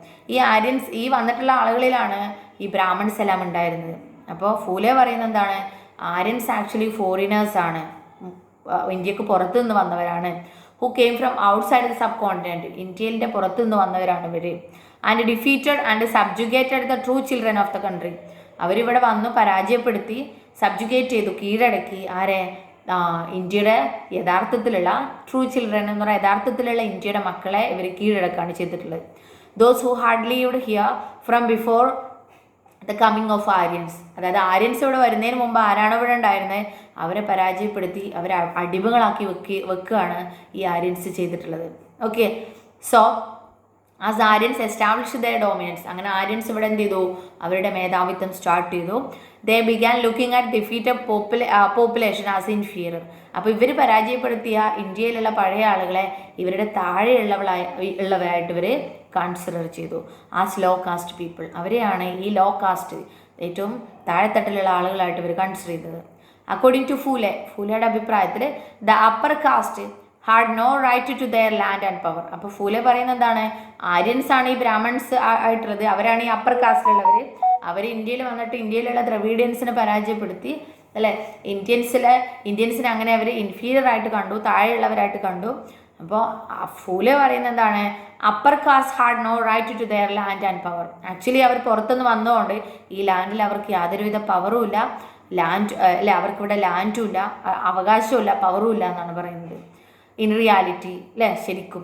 ഈ വന്നിട്ടുള്ള ആളുകളിലാണ് ഈ ബ്രാഹ്മൺസ് എല്ലാം ഉണ്ടായിരുന്നത്. അപ്പോൾ ഫൂലെ പറയുന്നത് എന്താണ്, ആര്യൻസ് ആക്ച്വലി ഫോറിനേഴ്സ് ആണ്, ഇന്ത്യക്ക് പുറത്തു നിന്ന് വന്നവരാണ്. Who came from outside the sub continent, ഇന്ത്യയിലെ പുറത്തു നിന്ന് വന്നവരാണ് ഇവർ. And defeated and subjugated the true children of the country, അവരിവിടെ വന്നു പരാജയപ്പെടുത്തി സബ്ജുഗേറ്റ് ചെയ്തു, കീഴടക്കി ആരെ, ഇന്ത്യയുടെ യഥാർത്ഥത്തിലുള്ള ട്രൂ ചിൽഡ്രൻ എന്ന് പറയുന്ന യഥാർത്ഥത്തിലുള്ള ഇന്ത്യയുടെ മക്കളെ ഇവർ കീഴടക്കുകയാണ് ചെയ്തിട്ടുള്ളത്. Those who hard lived here from before the coming of Aryans, അതായത് ആര്യൻസ് ഇവിടെ വരുന്നതിന് മുമ്പ് ആരാണ് ഇവിടെ ഉണ്ടായിരുന്നത്, അവരെ പരാജയപ്പെടുത്തി അവരെ അടിമകളാക്കി വെക്കുകയാണ് ഈ ആര്യൻസ് ചെയ്തിട്ടുള്ളത്. Okay, so as Aryans establish the dominance, അങ്ങനെ ആര്യൻസ് ഇവിടെ എന്ത് ചെയ്തു, അവരുടെ മേധാവിത്വം സ്റ്റാർട്ട് ചെയ്തു. They began looking at defeated population as inferior. അപ്പോൾ ഇവർ പരാജയപ്പെടുത്തിയ ഇന്ത്യയിലുള്ള പഴയ ആളുകളെ ഇവരുടെ താഴെയുള്ളവരായിട്ട് ഇവർ കൺസിഡർ ചെയ്തു ആസ് ലോ കാസ്റ്റ് പീപ്പിൾ. അവരെയാണ് ഈ ലോ കാസ്റ്റ്, ഏറ്റവും താഴെത്തട്ടിലുള്ള ആളുകളായിട്ട് ഇവർ കൺസിഡർ ചെയ്തത്. അക്കോർഡിംഗ് ടു ഫൂലെയുടെ അഭിപ്രായത്തിൽ the upper caste had no right to their land and power. അപ്പോൾ ഫൂലെ പറയുന്നത് എന്താണ്, ആര്യൻസ് ആണ് ഈ ബ്രാഹ്മൺസ് ആയിട്ടുള്ളത്, അവരാണ് ഈ അപ്പർ കാസ്റ്റിലുള്ളവർ. അവർ ഇന്ത്യയിൽ വന്നിട്ട് ഇന്ത്യയിലുള്ള ദ്രവീഡിയൻസിനെ പരാജയപ്പെടുത്തി അല്ലേ, ഇന്ത്യൻസിനെ അങ്ങനെ അവർ ഇൻഫീരിയർ ആയിട്ട് കണ്ടു, താഴെയുള്ളവരായിട്ട് കണ്ടു. അപ്പോൾ ഫൂലെ പറയുന്നത് എന്താണ്, upper caste had no right to their land and power. Actually അവർ പുറത്തുനിന്ന് വന്നതുകൊണ്ട് ഈ ലാൻഡിൽ അവർക്ക് യാതൊരുവിധ പവറും ഇല്ല, അവർക്കിവിടെ ലാൻഡും ഇല്ല, അവകാശവും ഇല്ല, പവറും ഇല്ല എന്നാണ് പറയുന്നത്. ഇൻ റിയാലിറ്റി അല്ലേ, ശരിക്കും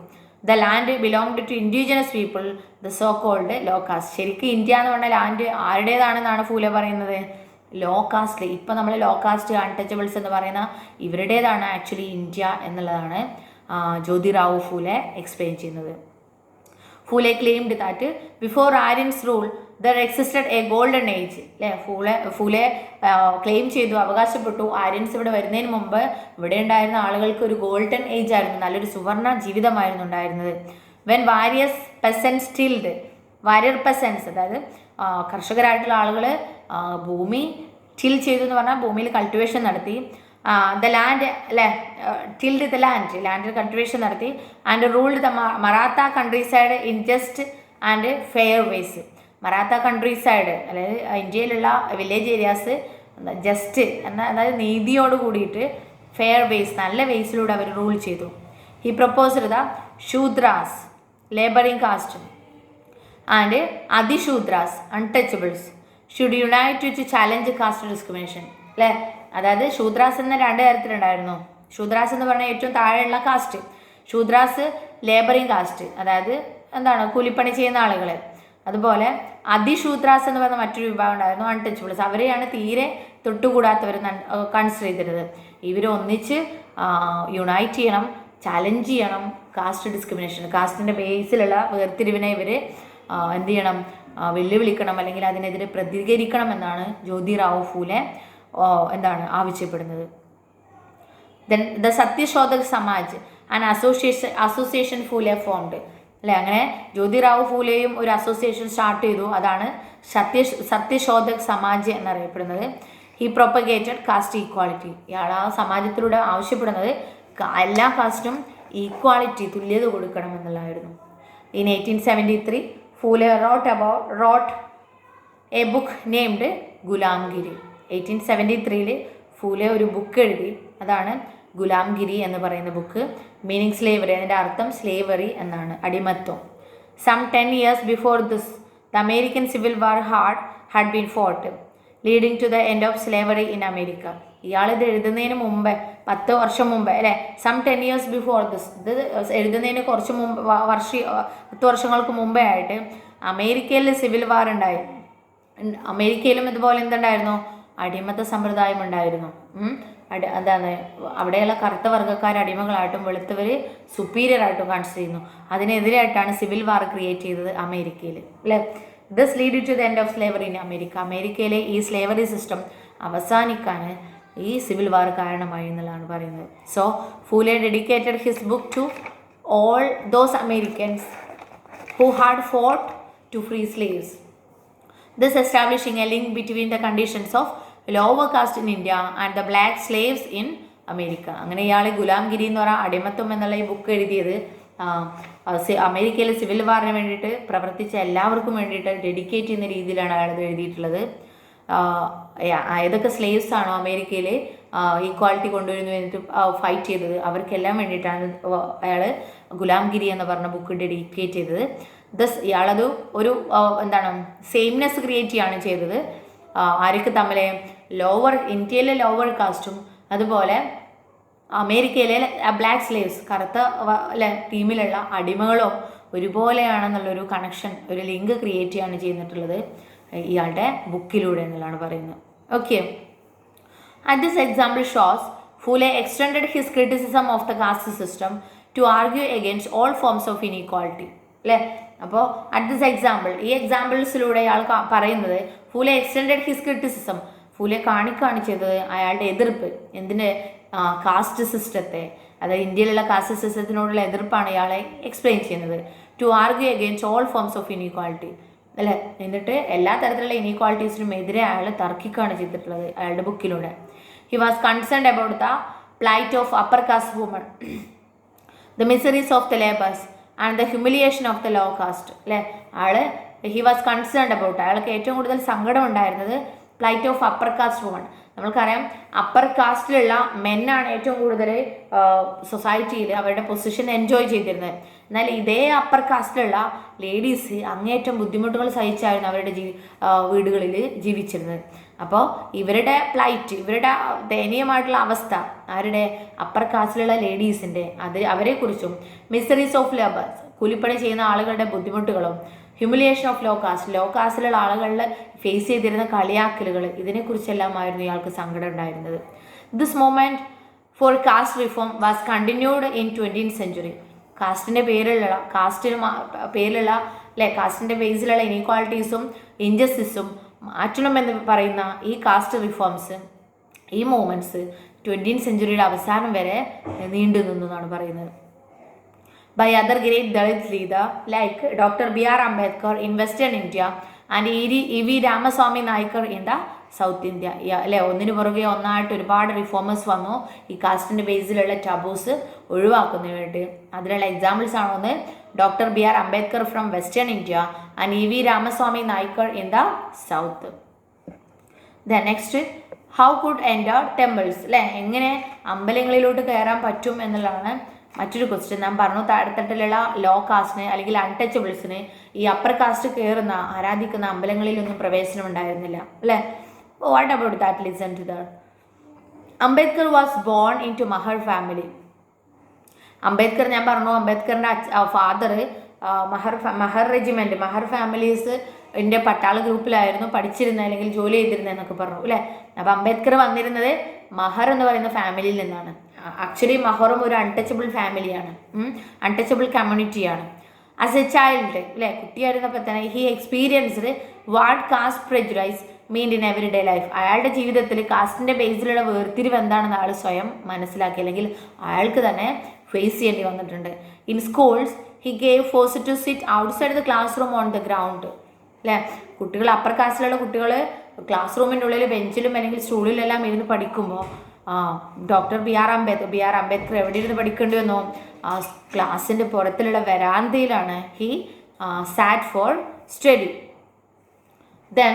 the land belonged to indigenous people, the so called low caste. ശരിക്കും ഇന്ത്യ എന്ന് പറഞ്ഞ ലാൻഡ് ആരുടേതാണെന്നാണ് ഫൂലെ പറയുന്നത്, ലോ കാസ്റ്റ്. ഇപ്പം നമ്മൾ ലോ കാസ്റ്റ് അൺടച്ചബിൾസ് എന്ന് പറയുന്ന ഇവരുടേതാണ് ആക്ച്വലി ഇന്ത്യ എന്നുള്ളതാണ് ജ്യോതിറാവു ഫൂലെ എക്സ്പ്ലെയിൻ ചെയ്യുന്നത്. Phule claimed that before Aryans rule there existed A golden age അല്ലേ. ഫൂലെ ക്ലെയിം ചെയ്തു, അവകാശപ്പെട്ടു, ആര്യൻസ് ഇവിടെ വരുന്നതിന് മുമ്പ് ഇവിടെ ഉണ്ടായിരുന്ന ആളുകൾക്ക് ഒരു ഗോൾഡൻ ഏജ് ആയിരുന്നു, നല്ലൊരു സുവർണ ജീവിതമായിരുന്നു ഉണ്ടായിരുന്നത്. വെൻ വാരിയർ പെസൻസ് അതായത് കർഷകരായിട്ടുള്ള ആളുകൾ ഭൂമി ടിൽ ചെയ്തു എന്ന് പറഞ്ഞാൽ ഭൂമിയിൽ കൾട്ടിവേഷൻ നടത്തി. ദ ലാൻഡ് അല്ലേ, ടിൽഡ് ദ ലാൻഡിൽ കൾട്ടിവേഷൻ നടത്തി. And ruled the Maratha countryside in just and fair ways. Maratha countryside അതായത് ഇന്ത്യയിലുള്ള വില്ലേജ് ഏരിയാസ് ജസ്റ്റ് അതായത് നീതിയോട് കൂടിയിട്ട് ഫെയർ വേസ്, നല്ല വേസിലൂടെ അവർ റൂൾ ചെയ്തു. He proposed the Shudras labouring caste and Atishudras untouchables should unite to challenge caste discrimination അല്ലേ. അതായത് ശൂദ്രാസ് എന്ന രണ്ട് തരത്തിലുണ്ടായിരുന്നു. ശൂദ്രാസ് എന്ന് പറഞ്ഞാൽ ഏറ്റവും താഴെയുള്ള കാസ്റ്റ്, ശൂദ്രാസ് ലേബറിംഗ് കാസ്റ്റ്, അതായത് എന്താണ് കൂലിപ്പണി ചെയ്യുന്ന ആളുകൾ. അതുപോലെ അതിശൂദ്രാസ് എന്ന് പറഞ്ഞ മറ്റൊരു വിഭാഗം ഉണ്ടായിരുന്നു, അൺടച്ചബിൾസ്. അവരെയാണ് തീരെ തൊട്ടുകൂടാത്തവർ കൺസിഡർ ചെയ്തിരുന്നത്. ഇവരൊന്നിച്ച് യുണൈറ്റ് ചെയ്യണം, ചലഞ്ച് ചെയ്യണം കാസ്റ്റ് ഡിസ്ക്രിമിനേഷൻ, കാസ്റ്റിൻ്റെ ബേസിലുള്ള വേർതിരിവിനെ ഇവർ എന്ത് ചെയ്യണം, വെല്ലുവിളിക്കണം, അല്ലെങ്കിൽ അതിനെതിരെ പ്രതികരിക്കണം എന്നാണ് ജ്യോതിറാവു ഫൂലെ ആവശ്യപ്പെടുന്നത്. Then the Satyashodhak Samaj and association Phule formed അല്ലേ. അങ്ങനെ ജ്യോതിറാവു ഫൂലെയും ഒരു അസോസിയേഷൻ സ്റ്റാർട്ട് ചെയ്തു, അതാണ് സത്യശോധക് സമാജ് എന്നറിയപ്പെടുന്നത്. He propagated caste equality. ഇയാൾ ആ സമാജത്തിലൂടെ ആവശ്യപ്പെടുന്നത് എല്ലാ കാസ്റ്റും ഈക്വാളിറ്റി, തുല്യത കൊടുക്കണം എന്നുള്ളതായിരുന്നു. In 1873 Phule wrote a book named Gulamgiri. 1873 Phule ഒരു ബുക്ക് എഴുതി. അതാണ് ഗുലാംഗിരി എന്ന് പറയുന്ന ബുക്ക്. മീനിങ് സ്ലേവറി, അതിൻ്റെ അർത്ഥം സ്ലേവറി എന്നാണ്, അടിമത്വം. Some 10 years before this, the American Civil War had been fought, leading to the end of slavery in America. ഇയാളിത് എഴുതുന്നതിന് മുമ്പേ 10 വർഷം മുമ്പേ അല്ലേ, സം 10 years before this, ഇത് എഴുതുന്നതിന് കുറച്ച് മുമ്പ് 10 വർഷങ്ങൾക്ക് മുമ്പേ ആയിട്ട് അമേരിക്കയിൽ സിവിൽ വാർ ഉണ്ടായി. അമേരിക്കയിലും ഇതുപോലെ എന്തുണ്ടായിരുന്നു, അടിമത്ത സമ്പ്രദായം ഉണ്ടായിരുന്നു. അതാണ് അവിടെയുള്ള കറുത്ത വർഗ്ഗക്കാർ അടിമകളായിട്ടും വെളുത്തവർ സുപ്പീരിയർ ആയിട്ടും കൺസിഡർ ചെയ്യുന്നു. അതിനെതിരായിട്ടാണ് സിവിൽ വാർ ക്രിയേറ്റ് ചെയ്തത് അമേരിക്കയിൽ അല്ലേ. This lead to the end of slavery in America. അമേരിക്കയിലെ ഈ സ്ലേവറി സിസ്റ്റം അവസാനിക്കാൻ ഈ സിവിൽ വാർ കാരണമായി എന്നുള്ളതാണ് പറയുന്നത്. So Phule dedicated his book to all those Americans who had fought to free slaves, thus establishing a link between the conditions of lower caste in India and the black slaves in America. അങ്ങനെ ഇയാൾ ഗുലാംഗിരി എന്ന് പറയുന്ന അടിമത്വം എന്നുള്ള ഈ book എഴുതിയത് അമേരിക്കയിലെ civil വാറിന് വേണ്ടിയിട്ട് പ്രവർത്തിച്ച എല്ലാവർക്കും വേണ്ടിയിട്ട് ഡെഡിക്കേറ്റ് ചെയ്യുന്ന രീതിയിലാണ് അയാളത് എഴുതിയിട്ടുള്ളത്. ഏതൊക്കെ സ്ലേവ്സ് ആണോ അമേരിക്കയിൽ ഈക്വാലിറ്റി കൊണ്ടുവരുന്നു വേണ്ടിയിട്ട് ഫൈറ്റ് ചെയ്തത് അവർക്കെല്ലാം വേണ്ടിയിട്ടാണ് അയാൾ ഗുലാംഗിരി എന്ന് പറഞ്ഞ ബുക്ക് ഡെഡിക്കേറ്റ് ചെയ്തത്. ദസ് ഇയാളത് ഒരു എന്താണ് സെയിംനെസ് ക്രിയേറ്റ് ചെയ്യാണ് ചെയ്തത്. ആർക്ക് തമ്മിൽ, ഇന്ത്യയിലെ ലോവർ കാസ്റ്റും അതുപോലെ അമേരിക്കയിലെ ബ്ലാക്ക് സ്ലേവ്സ് കറുത്ത ടീമിലുള്ള അടിമകളും ഒരുപോലെയാണെന്നുള്ളൊരു കണക്ഷൻ, ഒരു ലിങ്ക് ക്രിയേറ്റ് ചെയ്യാണ് ചെയ്തിട്ടുള്ളത് ഇയാളുടെ ബുക്കിലൂടെ എന്നുള്ളതാണ് പറയുന്നത്. Okay, at this example shows Phule extended his criticism of the caste system to argue against all forms of inequality അല്ലേ. അപ്പോൾ അറ്റ് ദിസ് എക്സാമ്പിൾ, ഈ എക്സാമ്പിൾസിലൂടെ അയാൾ പറയുന്നത് Phule extended his criticism, Phule കാണിക്കുകയാണ് ചെയ്തത് അയാളുടെ എതിർപ്പ് എന്തിന്, കാസ്റ്റ് സിസ്റ്റത്തെ, അതായത് ഇന്ത്യയിലുള്ള കാസ്റ്റ് സിസ്റ്റത്തിനോടുള്ള എതിർപ്പാണ് ഇയാളെ എക്സ്പ്ലെയിൻ ചെയ്യുന്നത്. To argue against all forms of inequality അല്ലേ. എന്നിട്ട് എല്ലാ തരത്തിലുള്ള ഇനീക്വാളിറ്റീസിനും എതിരെ അയാൾ തർക്കിക്കുകയാണ് ചെയ്തിട്ടുള്ളത് അയാളുടെ ബുക്കിലൂടെ. He was concerned about the plight of upper caste woman, the miseries of the labours and the humiliation of the low caste അല്ലേ. ഹി വാസ് കൺസേൺഡ് അബൌട്ട്, അയാൾക്ക് ഏറ്റവും കൂടുതൽ സങ്കടം ഉണ്ടായിരുന്നത് plight of upper caste woman. നമ്മൾക്കറിയാം upper കാസ്റ്റിലുള്ള മെന്നാണ് ഏറ്റവും കൂടുതൽ സൊസൈറ്റിയിൽ അവരുടെ പൊസിഷൻ എൻജോയ് ചെയ്തിരുന്നത്. എന്നാൽ ഇതേ അപ്പർ കാസ്റ്റിലുള്ള ലേഡീസ് അങ്ങേറ്റം ബുദ്ധിമുട്ടുകൾ സഹിച്ചായിരുന്നു അവരുടെ വീടുകളിൽ ജീവിച്ചിരുന്നത്. അപ്പോൾ ഇവരുടെ പ്ലൈറ്റ്, ഇവരുടെ ദയനീയമായിട്ടുള്ള അവസ്ഥ ആരുടെ, അപ്പർ കാസ്റ്റിലുള്ള ലേഡീസിൻ്റെ, അവരെക്കുറിച്ചും മിസറീസ് ഓഫ് ലേബേഴ്സ് കൂലിപ്പണി ചെയ്യുന്ന ആളുകളുടെ ബുദ്ധിമുട്ടുകളും ഹ്യൂമിലിയേഷൻ ഓഫ് ലോ കാസ്റ്റിലുള്ള ആളുകളിൽ ഫേസ് ചെയ്തിരുന്ന കളിയാക്കലുകൾ, ഇതിനെക്കുറിച്ചെല്ലാമായിരുന്നു ഇയാൾക്ക് സങ്കടം ഉണ്ടായിരുന്നത്. This movement for caste reform was continued in 20th century. കാസ്റ്റിൻ്റെ പേരിലുള്ള കാസ്റ്റിൻ്റെ ബേസിലുള്ള ഇനീക്വാളിറ്റീസും ഇൻജസ്റ്റിസും മാറ്റണമെന്ന് പറയുന്ന ഈ കാസ്റ്റ് റിഫോംസ്, ഈ മൂവ്മെൻറ്റ്സ് 20th century അവസാനം വരെ നീണ്ടു നിന്നു എന്നാണ് പറയുന്നത്. By other great Dalit leader like Dr. B.R. Ambedkar in Western India and E.V. Ramaswamy Naikar in the South India. അല്ലേ, ഒന്നിനു പുറകെ ഒന്നായിട്ട് ഒരുപാട് റിഫോമേഴ്സ് വന്നു ഈ കാസ്റ്റിൻ്റെ ബേസിലുള്ള ടബൂസ് ഒഴിവാക്കുന്നതിന് വേണ്ടി. അതിനുള്ള എക്സാമ്പിൾസ് ആണ് ഒന്ന് doctor B.R. Ambedkar from western India ആൻഡ് E.V. Ramaswamy Naicker in the south. Then next, how could enter temples അല്ലേ, എങ്ങനെ അമ്പലങ്ങളിലോട്ട് കയറാൻ പറ്റും എന്നുള്ളതാണ് മറ്റൊരു ക്വസ്റ്റ്യൻ. ഞാൻ പറഞ്ഞു താഴെത്തട്ടിലുള്ള ലോ കാസ്റ്റിന് അല്ലെങ്കിൽ അൺടച്ചബിൾസിന് ഈ അപ്പർ കാസ്റ്റ് കയറുന്ന ആരാധിക്കുന്ന അമ്പലങ്ങളിലൊന്നും പ്രവേശനം ഉണ്ടായിരുന്നില്ല അല്ലേ. What about that, listen to that. Ambedkar was born into Mahar family. Ambedkar, ഞാൻ പറഞ്ഞു അംബേദ്കറിൻ്റെ father Mahar regiment, Mahar families എൻ്റെ പട്ടാള ഗ്രൂപ്പിലായിരുന്നു പഠിച്ചിരുന്നത് അല്ലെങ്കിൽ ജോലി ചെയ്തിരുന്നത് എന്നൊക്കെ പറഞ്ഞു അല്ലേ. അപ്പോൾ അംബേദ്കർ വന്നിരുന്നത് മഹർ എന്ന് പറയുന്ന ഫാമിലിയിൽ നിന്നാണ്. ആക്ച്വലി മഹറും ഒരു അൺടച്ചബിൾ ഫാമിലിയാണ്, അൺടച്ചബിൾ കമ്മ്യൂണിറ്റിയാണ്. ആസ് എ ചൈൽഡ് അല്ലേ, കുട്ടിയായിരുന്നപ്പോൾ തന്നെ he experienced what caste prejudice mean in every day life. അയാളുടെ ജീവിതത്തിൽ കാസ്റ്റിൻ്റെ ബേസിലുള്ള വേർതിരിവ് എന്താണെന്ന് അയാൾ സ്വയം മനസ്സിലാക്കി അല്ലെങ്കിൽ അയാൾക്ക് തന്നെ ഫേസ് ചെയ്യേണ്ടി വന്നിട്ടുണ്ട്. In schools he gave force to sit outside the class room on the ground അല്ലേ. കുട്ടികൾ അപ്പർ കാസ്റ്റിലുള്ള കുട്ടികൾ ക്ലാസ് റൂമിൻ്റെ ഉള്ളിൽ ബെഞ്ചിലും അല്ലെങ്കിൽ സ്റ്റൂളിലെല്ലാം ഇരുന്ന് പഠിക്കുമ്പോൾ ഡോക്ടർ ബി ആർ അംബേദ്കർ എവിടെ ഇരുന്ന് പഠിക്കേണ്ടി വന്നോ, ആ ക്ലാസ്സിൻ്റെ പുറത്തിലുള്ള വരാന്തയിലാണ് he sat for study. Then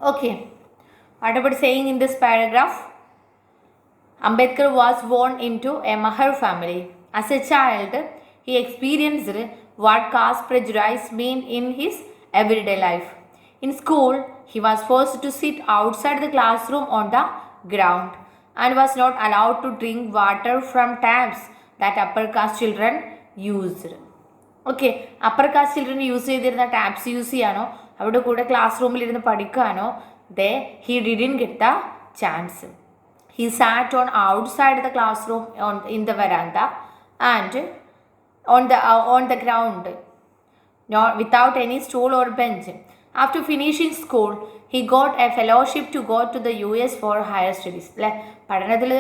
Okay, what about saying in this paragraph? Ambedkar was born into a Mahar family. As a child, he experienced what caste prejudice meant in his everyday life. In school, he was forced to sit outside the classroom on the ground and was not allowed to drink water from taps that upper caste children used. Okay, upper cast children use ചെയ്തിരുന്ന taps use ചെയ്യാനോ അവിടെ കൂടെ class റൂമിലിരുന്ന് പഠിക്കാനോ he didn't get the chance. He sat on outside the classroom in the veranda and on the ground, without any stool or bench. After finishing school, he got a fellowship to go to the US for higher studies. അല്ലെ, പഠനത്തിൽ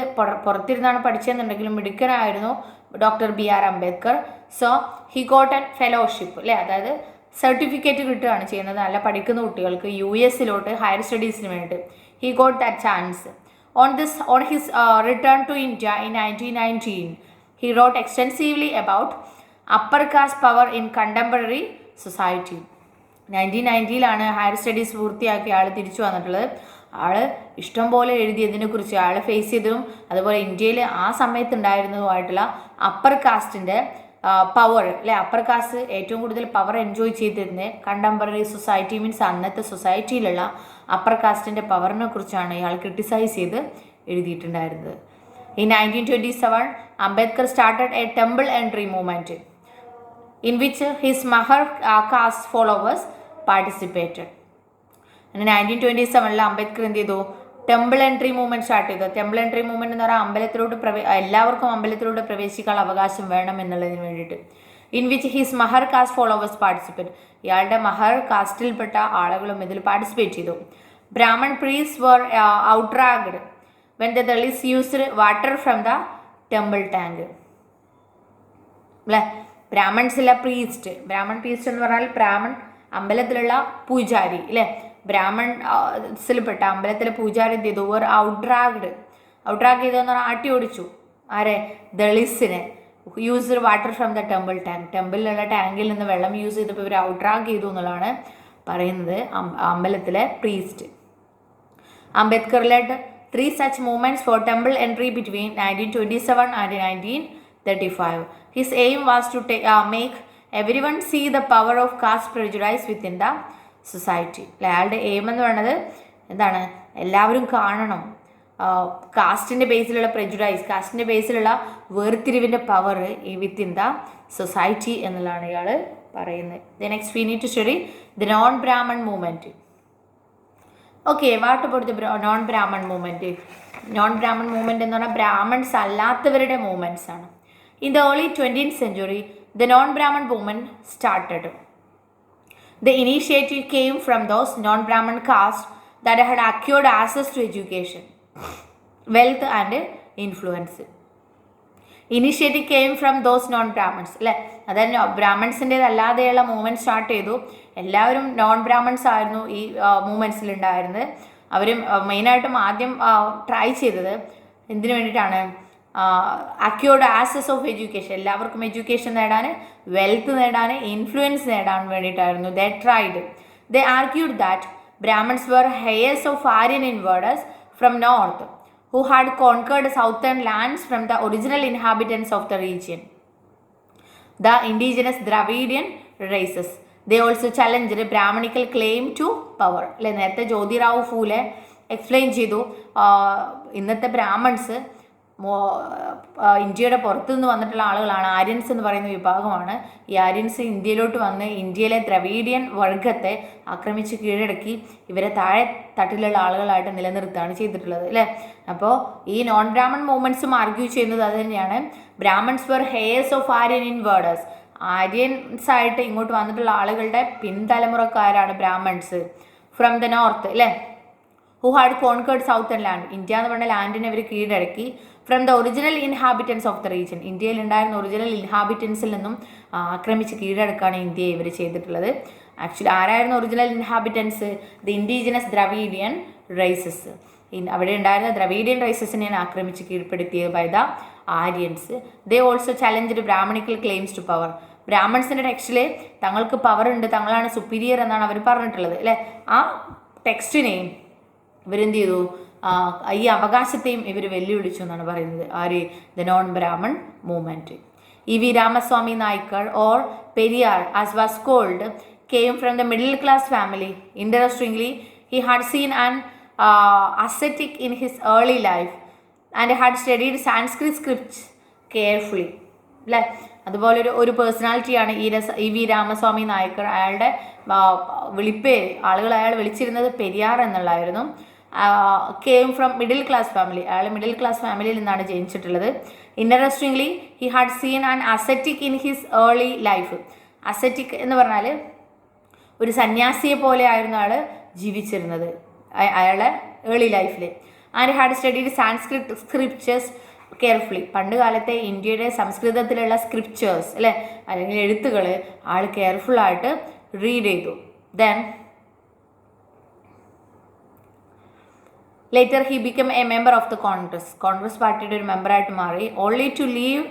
പുറത്തിരുന്നാണ് പഠിച്ചതെന്നുണ്ടെങ്കിലും മിടുക്കനായിരുന്നു doctor BR Ambedkar. So he got an fellowship, അല്ലേ, അതായത് certificate കിട്ടുകയാണ് ചെയ്യുന്നത് നല്ല പഠിക്കുന്ന കുട്ടികൾക്ക് US ഹയർ സ്റ്റഡീസിന് വേണ്ടിയിട്ട്. He got that chance. On his return to India in 1919, he wrote extensively about upper caste power in contemporary society. 1990 higher studies പൂർത്തിയാക്കി ആൾ തിരിച്ചു വന്നിട്ടുള്ളത്. ആൾ ഇഷ്ടംപോലെ എഴുതിയതിനെക്കുറിച്ച് ആൾ ഫേസ് ചെയ്തതും അതുപോലെ ഇന്ത്യയിൽ ആ സമയത്ത് ഉണ്ടായിരുന്നതുമായിട്ടുള്ള അപ്പർ കാസ്റ്റിൻ്റെ പവർ, അല്ലെ, അപ്പർ കാസ്റ്റ് ഏറ്റവും കൂടുതൽ പവർ എൻജോയ് ചെയ്തിരുന്നത് കണ്ടംപററി സൊസൈറ്റി, മീൻസ് അന്നത്തെ സൊസൈറ്റിയിലുള്ള അപ്പർ കാസ്റ്റിൻ്റെ പവറിനെ കുറിച്ചാണ് ഇയാൾ ക്രിട്ടിസൈസ് ചെയ്ത് എഴുതിയിട്ടുണ്ടായിരുന്നത്. In 1927, Ambedkar started a temple entry movement in which his Mahar caste followers participated. And 1927 Ambedkar എന്ത് ചെയ്തു? ടെമ്പിൾ എൻട്രി മൂവ്മെൻറ്റ് സ്റ്റാർട്ട് ചെയ്തു. ടെമ്പിൾ എൻട്രി മൂവ്മെൻറ്റ് എന്ന് പറഞ്ഞാൽ അമ്പലത്തിലോട്ട് എല്ലാവർക്കും അമ്പലത്തിലൂടെ പ്രവേശിക്കാനുള്ള അവകാശം വേണം എന്നുള്ളതിന് വേണ്ടിയിട്ട്. In which his Mahar caste followers participate, ഇയാളുടെ മഹർ കാസ്റ്റിൽപ്പെട്ട ആളുകളും ഇതിൽ പാർട്ടിസിപ്പേറ്റ് ചെയ്തു. Brahmin priest were outraged when the Dalits used water from the temple tank. അല്ലേ, ബ്രാഹ്മൺസിലെ പ്രീസ്റ്റ് എന്ന് പറഞ്ഞാൽ ബ്രാഹ്മൺ അമ്പലത്തിലുള്ള പൂജാരി, അല്ലേ, ബ്രാഹ്മൺസിൽപ്പെട്ട അമ്പലത്തിലെ പൂജാരി എന്ത് ചെയ്തു? ഒരു ഔട്ട്റാഗ് ചെയ്തതെന്ന് പറഞ്ഞാൽ ആട്ടി ഓടിച്ചു. ആരെ? ദളിസിനെ. Use water from the temple tank, ടെമ്പിളിലുള്ള ടാങ്കിൽ നിന്ന് വെള്ളം യൂസ് ചെയ്തപ്പോൾ ഇവർ ഔട്ട്റാഗ് ചെയ്തു എന്നുള്ളതാണ് പറയുന്നത് അമ്പലത്തിലെ priest. Ambedkar led 3 such movements for temple entry between 1927 and 1935. His aim was to make everyone see the power of caste prejudice within the society. അയാളുടെ എയിം എന്ന് പറയുന്നത് എന്താണ്? എല്ലാവരും കാണണം കാസ്റ്റിൻ്റെ ബേസിലുള്ള പ്രെജുഡൈസ്, കാസ്റ്റിൻ്റെ ബേസിലുള്ള വേർതിരിവിൻ്റെ പവർ വിത്തിൻ ദ സൊസൈറ്റി എന്നുള്ളതാണ് ഇയാൾ പറയുന്നത്. Next we need to study the non Brahmin movement. Okay, what about the non Brahmin movement? Non Brahmin movement എന്ന് പറഞ്ഞാൽ ബ്രാഹ്മൺസ് അല്ലാത്തവരുടെ മൂവ്മെൻറ്റ്സ് ആണ്. In the early 20th century, the non-Brahman movement started. The initiative came from those non-Brahman castes that had acquired access to education, wealth and influence. Initiative came from those non-Brahmins, അല്ലേ, അതായത് ബ്രാഹ്മൺസിൻ്റെതല്ലാതെയുള്ള movement start ചെയ്തു. എല്ലാവരും non Brahmins ആയിരുന്നു ഈ മൂവ്മെൻറ്റ്സിലുണ്ടായിരുന്നത്. അവരും മെയിനായിട്ടും ആദ്യം try ചെയ്തത് എന്തിനു വേണ്ടിയിട്ടാണ്? അക്യൂർഡ് ആക്സസ് ഓഫ് എഡ്യൂക്കേഷൻ, എല്ലാവർക്കും എഡ്യൂക്കേഷൻ നേടാൻ, വെൽത്ത് നേടാൻ, ഇൻഫ്ലുവൻസ് നേടാൻ വേണ്ടിയിട്ടായിരുന്നു. ദേ tried. They argued that Brahmins were heirs of Aryan invaders from north who had conquered southern lands from the original inhabitants of the region, the indigenous Dravidian races. They also challenged Brahmanical claim to power. അല്ലെ, നേരത്തെ Jyotirao Phule explain ചെയ്തു ഇന്നത്തെ Brahmins ഇന്ത്യയുടെ പുറത്തുനിന്ന് വന്നിട്ടുള്ള ആളുകളാണ്. Aryans എന്ന് പറയുന്ന വിഭാഗമാണ്. ഈ ആര്യൻസ് ഇന്ത്യയിലോട്ട് വന്ന് ഇന്ത്യയിലെ ദ്രവീഡിയൻ വർഗത്തെ ആക്രമിച്ച് കീഴടക്കി ഇവരെ താഴെ തട്ടിലുള്ള ആളുകളായിട്ട് നിലനിർത്തുകയാണ് ചെയ്തിട്ടുള്ളത്, അല്ലേ. അപ്പോൾ ഈ നോൺ ബ്രാഹ്മൺ മൂവ്മെൻറ്റ്സും ആർഗ്യൂ ചെയ്യുന്നത് അത് തന്നെയാണ്. Brahmins were heirs of Aryan invaders, Aryans ആയിട്ട് ഇങ്ങോട്ട് വന്നിട്ടുള്ള ആളുകളുടെ പിൻതലമുറക്കാരാണ് ബ്രാഹ്മൺസ്. ഫ്രം ദ നോർത്ത്, അല്ലേ, who had conquered southern land, India എന്ന് പറഞ്ഞ ലാൻഡിനെ അവർ കീഴടക്കി. From the original inhabitants of the region, ഇന്ത്യയിൽ ഉണ്ടായിരുന്ന ഒറിജിനൽ ഇൻഹാബിറ്റൻസിൽ നിന്നും ആക്രമിച്ച് കീഴടക്കാണ് ഇന്ത്യയെ ഇവർ ചെയ്തിട്ടുള്ളത്. ആക്ച്വലി ആരായിരുന്നു original inhabitants? The indigenous Dravidian races. അവിടെ ഉണ്ടായിരുന്ന ദ്രവീഡിയൻ റൈസസിനെയാണ് ആക്രമിച്ച് കീഴ്പ്പെടുത്തിയത് by the Aryans. They also challenged Brahmanical claims to power. ബ്രാഹ്മൺസിൻ്റെ ടെക്സ്റ്റിൽ തങ്ങൾക്ക് പവർ ഉണ്ട്, തങ്ങളാണ് സുപ്പീരിയർ എന്നാണ് അവർ പറഞ്ഞിട്ടുള്ളത്, അല്ലേ. ആ ടെക്സ്റ്റിനെയും ഇവരെന്ത് ചെയ്തു, ഈ അവകാശത്തെയും ഇവർ വെല്ലുവിളിച്ചു എന്നാണ് പറയുന്നത്. ആര്? The non Brahmin movement. E.V. Ramaswamy Naicker or Periyar as was called came from the middle class family. Interestingly, he had seen an ascetic in his early life and had studied Sanskrit scripts carefully. അല്ലേ? അതുപോലെ ഒരു പേഴ്സണാലിറ്റിയാണ് E.V. Ramaswamy Naicker. അയാളുടെ വിളിപ്പേര് ആളുകൾ അയാൾ വിളിച്ചിരുന്നത് പെരിയാർ എന്നുള്ളതായിരുന്നു. Came from middle class family. അയാൾ middle class ഫാമിലിയിൽ നിന്നാണ് ജനിച്ചിട്ടുള്ളത്. Interestingly he had seen an ascetic in his early life. Ascetic എന്ന് പറഞ്ഞാൽ ഒരു സന്യാസിയെ പോലെ ആയിരുന്നു അയാൾ ജീവിച്ചിരുന്നത് അയാളുടെ ഏർലി ലൈഫിൽ. And had studied Sanskrit scriptures carefully. പണ്ട് കാലത്തെ ഇന്ത്യയുടെ സംസ്കൃതത്തിലുള്ള സ്ക്രിപ്റ്റേഴ്സ് അല്ലേ, അല്ലെങ്കിൽ എഴുത്തുകൾ ആൾ കെയർഫുള്ളായിട്ട് റീഡ് ചെയ്തു. Then later he became a member of the Congress പാർട്ടിയുടെ ഒരു മെമ്പറായിട്ട് മാറി. only to leave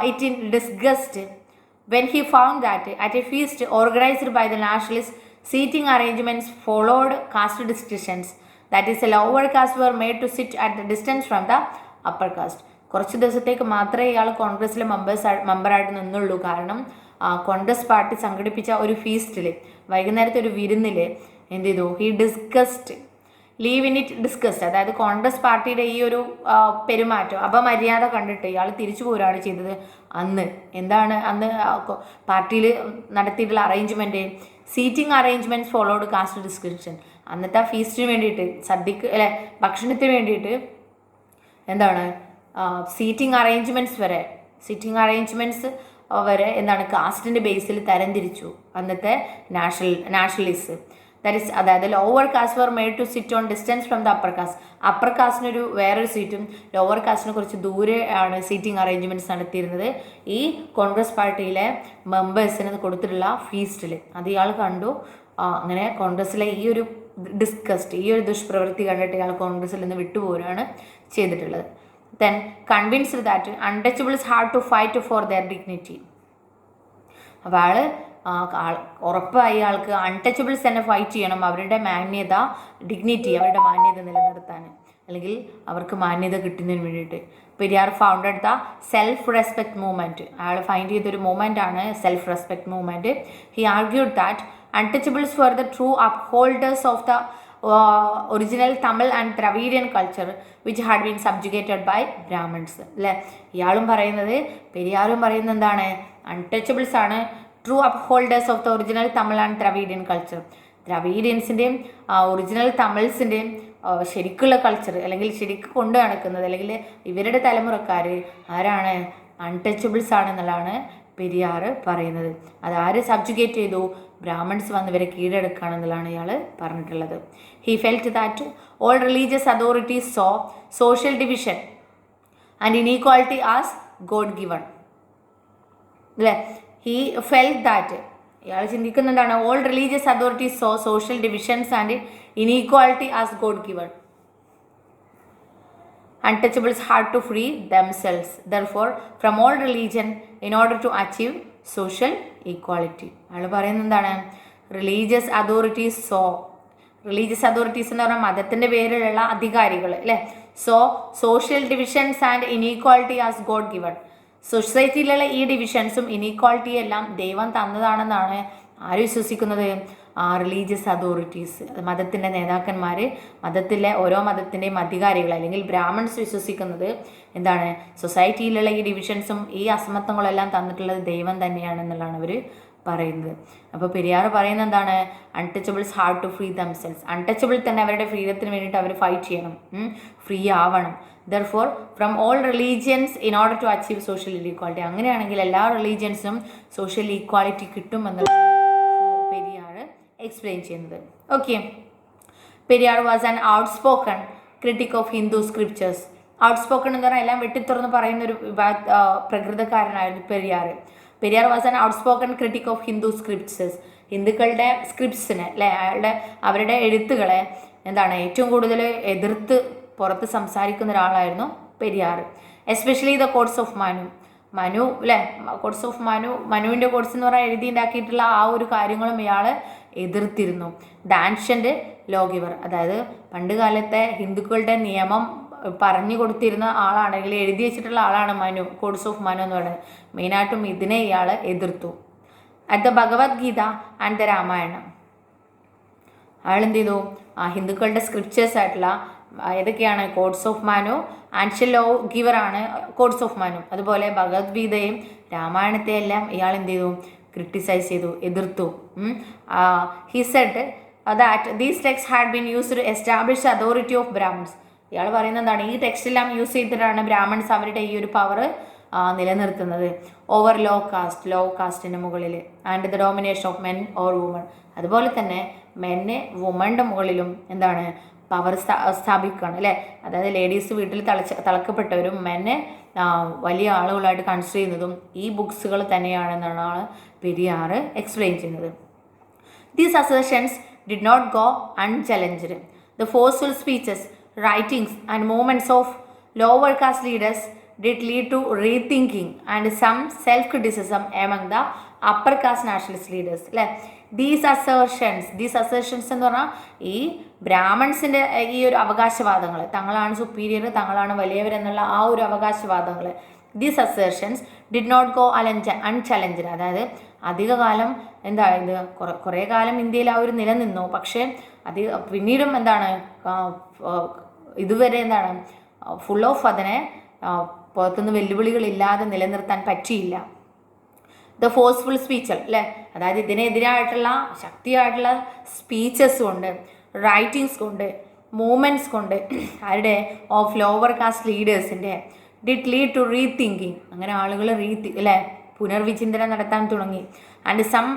it in disgust when he found that at a feast organized by the nationalists, seating arrangements followed caste distinctions. that is, the lower caste were made to sit at the distance from the upper caste. കുറച്ച് ദിവസത്തേക്ക് മാത്രമേ ഇയാൾ കോൺഗ്രസ്സിലെ മെമ്പറായിട്ട് നിന്നുള്ളൂ. കാരണം Congress party സംഘടിപ്പിച്ച ഒരു ഫീസ്റ്റിൽ, വൈകുന്നേരത്തെ ഒരു വിരുന്നിൽ എന്ത് ചെയ്തു, he discussed leave in it discussed. അതായത് കോൺഗ്രസ് പാർട്ടിയുടെ ഈ ഒരു പെരുമാറ്റം, അപമര്യാദ കണ്ടിട്ട് ഇയാൾ തിരിച്ചു പോരാണ് ചെയ്തത്. എന്താണ് അന്ന് പാർട്ടിയിൽ നടത്തിയിട്ടുള്ള arrangement? Seating arrangements followed caste description. അന്നത്തെ ഫീസ്റ്റിന് വേണ്ടിയിട്ട്, സദ്യക്ക് അല്ലെ ഭക്ഷണത്തിന് വേണ്ടിയിട്ട് എന്താണ് സീറ്റിംഗ് അറേഞ്ച്മെൻറ്റ്സ് വരെ എന്താണ് കാസ്റ്റിൻ്റെ ബേസിൽ തരംതിരിച്ചു അന്നത്തെ നാഷണലിസ്റ്റ്. അതായത് lower caste were made to sit on distance from the upper caste. Upper കാസ്റ്റിനൊരു വേറൊരു സീറ്റും ലോവർ കാസ്റ്റിന് കുറച്ച് ദൂരെ ആണ് സീറ്റിംഗ് അറേഞ്ച്മെൻറ്റ്സ് നടത്തിയിരുന്നത് ഈ കോൺഗ്രസ് പാർട്ടിയിലെ മെമ്പേഴ്സിന് കൊടുത്തിട്ടുള്ള ഫീസ്റ്റിൽ. അത് ഇയാൾ കണ്ടു. അങ്ങനെ കോൺഗ്രസ്സിലെ ഈ ഒരു ദുഷ്പ്രവൃത്തി കണ്ടിട്ട് ഇയാൾ കോൺഗ്രസ്സിൽ നിന്ന് വിട്ടുപോരാണ് ചെയ്തിട്ടുള്ളത്. Then convinced that untouchables had to fight for their dignity. അപ്പോൾ ഉറപ്പായി ആൾക്ക് അൺടച്ചബിൾസ് തന്നെ ഫൈറ്റ് ചെയ്യണം, അവരുടെ ഡിഗ്നിറ്റി അവരുടെ മാന്യത നിലനിർത്താൻ, അല്ലെങ്കിൽ അവർക്ക് മാന്യത കിട്ടുന്നതിന് വേണ്ടിയിട്ട്. Periyar founded the self respect movement. അയാൾ ഫൈൻഡ് ചെയ്തൊരു മൂവ്മെൻറ്റാണ് self respect movement. He argued that untouchables were the true upholders of the original Tamil and Dravidian culture which had been subjugated by Brahmins. അല്ലേ? ഇയാളും പറയുന്നത്, പെരിയാറും പറയുന്നത് എന്താണ്? അൺടച്ചബിൾസ് ആണ് true upholders of the original Tamil and Dravidian culture. ദ്രവീഡിയൻസിൻ്റെയും original തമിഴ്സിൻ്റെയും ശരിക്കുള്ള കൾച്ചർ, അല്ലെങ്കിൽ ശരിക്ക് കൊണ്ടു നടക്കുന്നത്, അല്ലെങ്കിൽ ഇവരുടെ തലമുറക്കാർ ആരാണ്? അൺടച്ചബിൾസ് ആണെന്നുള്ളതാണ് പെരിയാർ പറയുന്നത്. അതാര് സബ്ജുഗേറ്റ് ചെയ്തു? ബ്രാഹ്മൺസ് വന്ന് ഇവരെ കീഴടക്കുകയാണെന്നുള്ളതാണ് ഇയാൾ പറഞ്ഞിട്ടുള്ളത്. He felt that all religious authorities so social division and inequality as god given. അല്ലേ? ഹി ഫെൽറ്റ് ദാറ്റ്, ഇയാൾ ചിന്തിക്കുന്നുണ്ടാണ്, all religious authorities so social divisions and inequality as god given. Untouchables had to free themselves, therefore, from all religion in order to achieve social equality. അയാൾ പറയുന്നത് എന്താണ്? Religious authorities എന്ന് പറഞ്ഞാൽ മതത്തിൻ്റെ പേരിലുള്ള അധികാരികൾ അല്ലേ. Social divisions and inequality as god given. സൊസൈറ്റിയിലുള്ള ഈ ഡിവിഷൻസും ഇനീക്വാളിറ്റിയും എല്ലാം ദൈവം തന്നതാണെന്നാണ് ആര് വിശ്വസിക്കുന്നത്? റിലീജിയസ് അതോറിറ്റീസ്, മതത്തിൻ്റെ നേതാക്കന്മാർ, മതത്തിലെ ഓരോ മതത്തിൻ്റെയും അധികാരികൾ അല്ലെങ്കിൽ ബ്രാഹ്മൺസ് വിശ്വസിക്കുന്നത് എന്താണ്? സൊസൈറ്റിയിലുള്ള ഈ ഡിവിഷൻസും ഈ അസമത്വങ്ങളെല്ലാം തന്നിട്ടുള്ളത് ദൈവം തന്നെയാണെന്നുള്ളതാണ് അവർ പറയുന്നത്. അപ്പോൾ പെരിയാർ പറയുന്നത് എന്താണ്? Untouchables had to free themselves. Untouchable തന്നെ അവരുടെ ഫ്രീഡത്തിന് വേണ്ടിയിട്ട് അവർ ഫൈറ്റ് ചെയ്യണം, ഫ്രീ ആവണം. Therefore from all religions in order to achieve social equality. അങ്ങനെയാണെങ്കിൽ എല്ലാ റിലീജിയൻസും സോഷ്യൽ ഈക്വാളിറ്റി കിട്ടുമെന്നുള്ളതാണ് പെരിയാർ എക്സ്പ്ലെയിൻ ചെയ്യുന്നത്. Okay, Periyar was an outspoken critic of Hindu scriptures. Outspoken എന്ന് പറഞ്ഞാൽ എല്ലാം വെട്ടിത്തുറന്ന് പറയുന്ന ഒരു പ്രകൃതക്കാരനായിരുന്നു Periyar. Periyar was an outspoken critic of Hindu scriptures. ഹിന്ദുക്കളുടെ സ്ക്രിപ്റ്റ്സിനെ അല്ലേ, അവരുടെ എഴുത്തുകളെ എന്താണ് ഏറ്റവും കൂടുതൽ എതിർത്ത് പുറത്ത് സംസാരിക്കുന്ന ഒരാളായിരുന്നു Periyar. Especially the codes of Manu അല്ലേ, കോഡ്സ് ഓഫ് മനുവിൻ്റെ കോഡ്സ് എന്ന് പറഞ്ഞാൽ എഴുതി ഉണ്ടാക്കിയിട്ടുള്ള ആ ഒരു കാര്യങ്ങളും ഇയാൾ എതിർത്തിരുന്നു. ദ ആൻഷ്യൻ്റ് ലോ ഗിവർ, അതായത് പണ്ട് കാലത്തെ ഹിന്ദുക്കളുടെ നിയമം പറഞ്ഞു കൊടുത്തിരുന്ന ആളാണ്, അല്ലെങ്കിൽ എഴുതി വെച്ചിട്ടുള്ള ആളാണ് മനു, കോഡ്സ് ഓഫ് മനു എന്ന് പറയുന്നത്. മെയിനായിട്ടും ഇതിനെ ഇയാൾ എതിർത്തു. At the Bhagavad Gita and the Ramayana, അയാൾ എന്ത് ചെയ്തു, ഹിന്ദുക്കളുടെ സ്ക്രിപ്റ്റേഴ്സ് ആയിട്ടുള്ള ഏതൊക്കെയാണ്, codes of Manu, ancient law giver ആണ് കോഡ്സ് ഓഫ് മനു, അതുപോലെ ഭഗവത്ഗീതയും രാമായണത്തെ എല്ലാം ഇയാൾ എന്ത് ചെയ്തു, ക്രിട്ടിസൈസ് ചെയ്തു, എതിർത്തു. He said that these text had been used to establish authority of Brahmins. ഇയാൾ പറയുന്നത് എന്താണ്, ഈ ടെക്സ്റ്റ് എല്ലാം യൂസ് ചെയ്തിട്ടാണ് ബ്രാഹ്മൺസ് അവരുടെ ഈ ഒരു പവർ നിലനിർത്തുന്നത്. ഓവർ ലോ കാസ്റ്റിന് മുകളിൽ, and the domination of men or woman, അതുപോലെ തന്നെ മെന്നെ വുമണിൻ്റെ മുകളിലും എന്താണ് പവർ സ്ഥാപിക്കുകയാണ് അല്ലേ. അതായത് ലേഡീസ് വീട്ടിൽ തളക്കപ്പെട്ടവരും മെന്നെ വലിയ ആളുകളായിട്ട് കൺസിഡർ ചെയ്യുന്നതും ഈ ബുക്സുകൾ തന്നെയാണെന്നാണ് പെരിയാർ എക്സ്പ്ലെയിൻ ചെയ്യുന്നത്. These accusations did not go unchallenged. The forceful speeches, writings and movements of lower caste leaders did lead to rethinking and some self-criticism among the upper caste nationalist leaders. അല്ലേ, these അസേർഷൻസ് എന്ന് പറഞ്ഞാൽ ഈ ബ്രാഹ്മൺസിൻ്റെ ഈ ഒരു അവകാശവാദങ്ങൾ, തങ്ങളാണ് superior, തങ്ങളാണ് വലിയവരെന്നുള്ള ആ ഒരു അവകാശവാദങ്ങൾ, ദീസ് അസേർഷൻസ് ഡിഡ് നോട്ട് ഗോ അൺചലഞ്ച്ഡ്. അതായത് അധികകാലം എന്തായത്, കുറേ കാലം ഇന്ത്യയിൽ ആ ഒരു നിലനിന്നു, പക്ഷേ പിന്നീടും എന്താണ് ഇതുവരെ എന്താണ് ഫുൾ ഓഫ് അതിനെ പുറത്തുനിന്ന് വെല്ലുവിളികളില്ലാതെ നിലനിർത്താൻ പറ്റിയില്ല. ദ ഫോഴ്സ്ഫുൾ സ്പീച്ച് അല്ലേ, അതായത് ഇതിനെതിരായിട്ടുള്ള ശക്തിയായിട്ടുള്ള സ്പീച്ചസ് കൊണ്ട്, റൈറ്റിങ്സ് കൊണ്ട്, മൂവ്മെൻറ്റ്സ് കൊണ്ട്, ആരുടെ ഓഫ് ലോവർ കാസ്റ്റ് ലീഡേഴ്സിൻ്റെ ഡിഡ് ലീഡ് ടു റീതിങ്കിങ്, അങ്ങനെ ആളുകൾ അല്ലേ പുനർവിചിന്തനം നടത്താൻ തുടങ്ങി. And some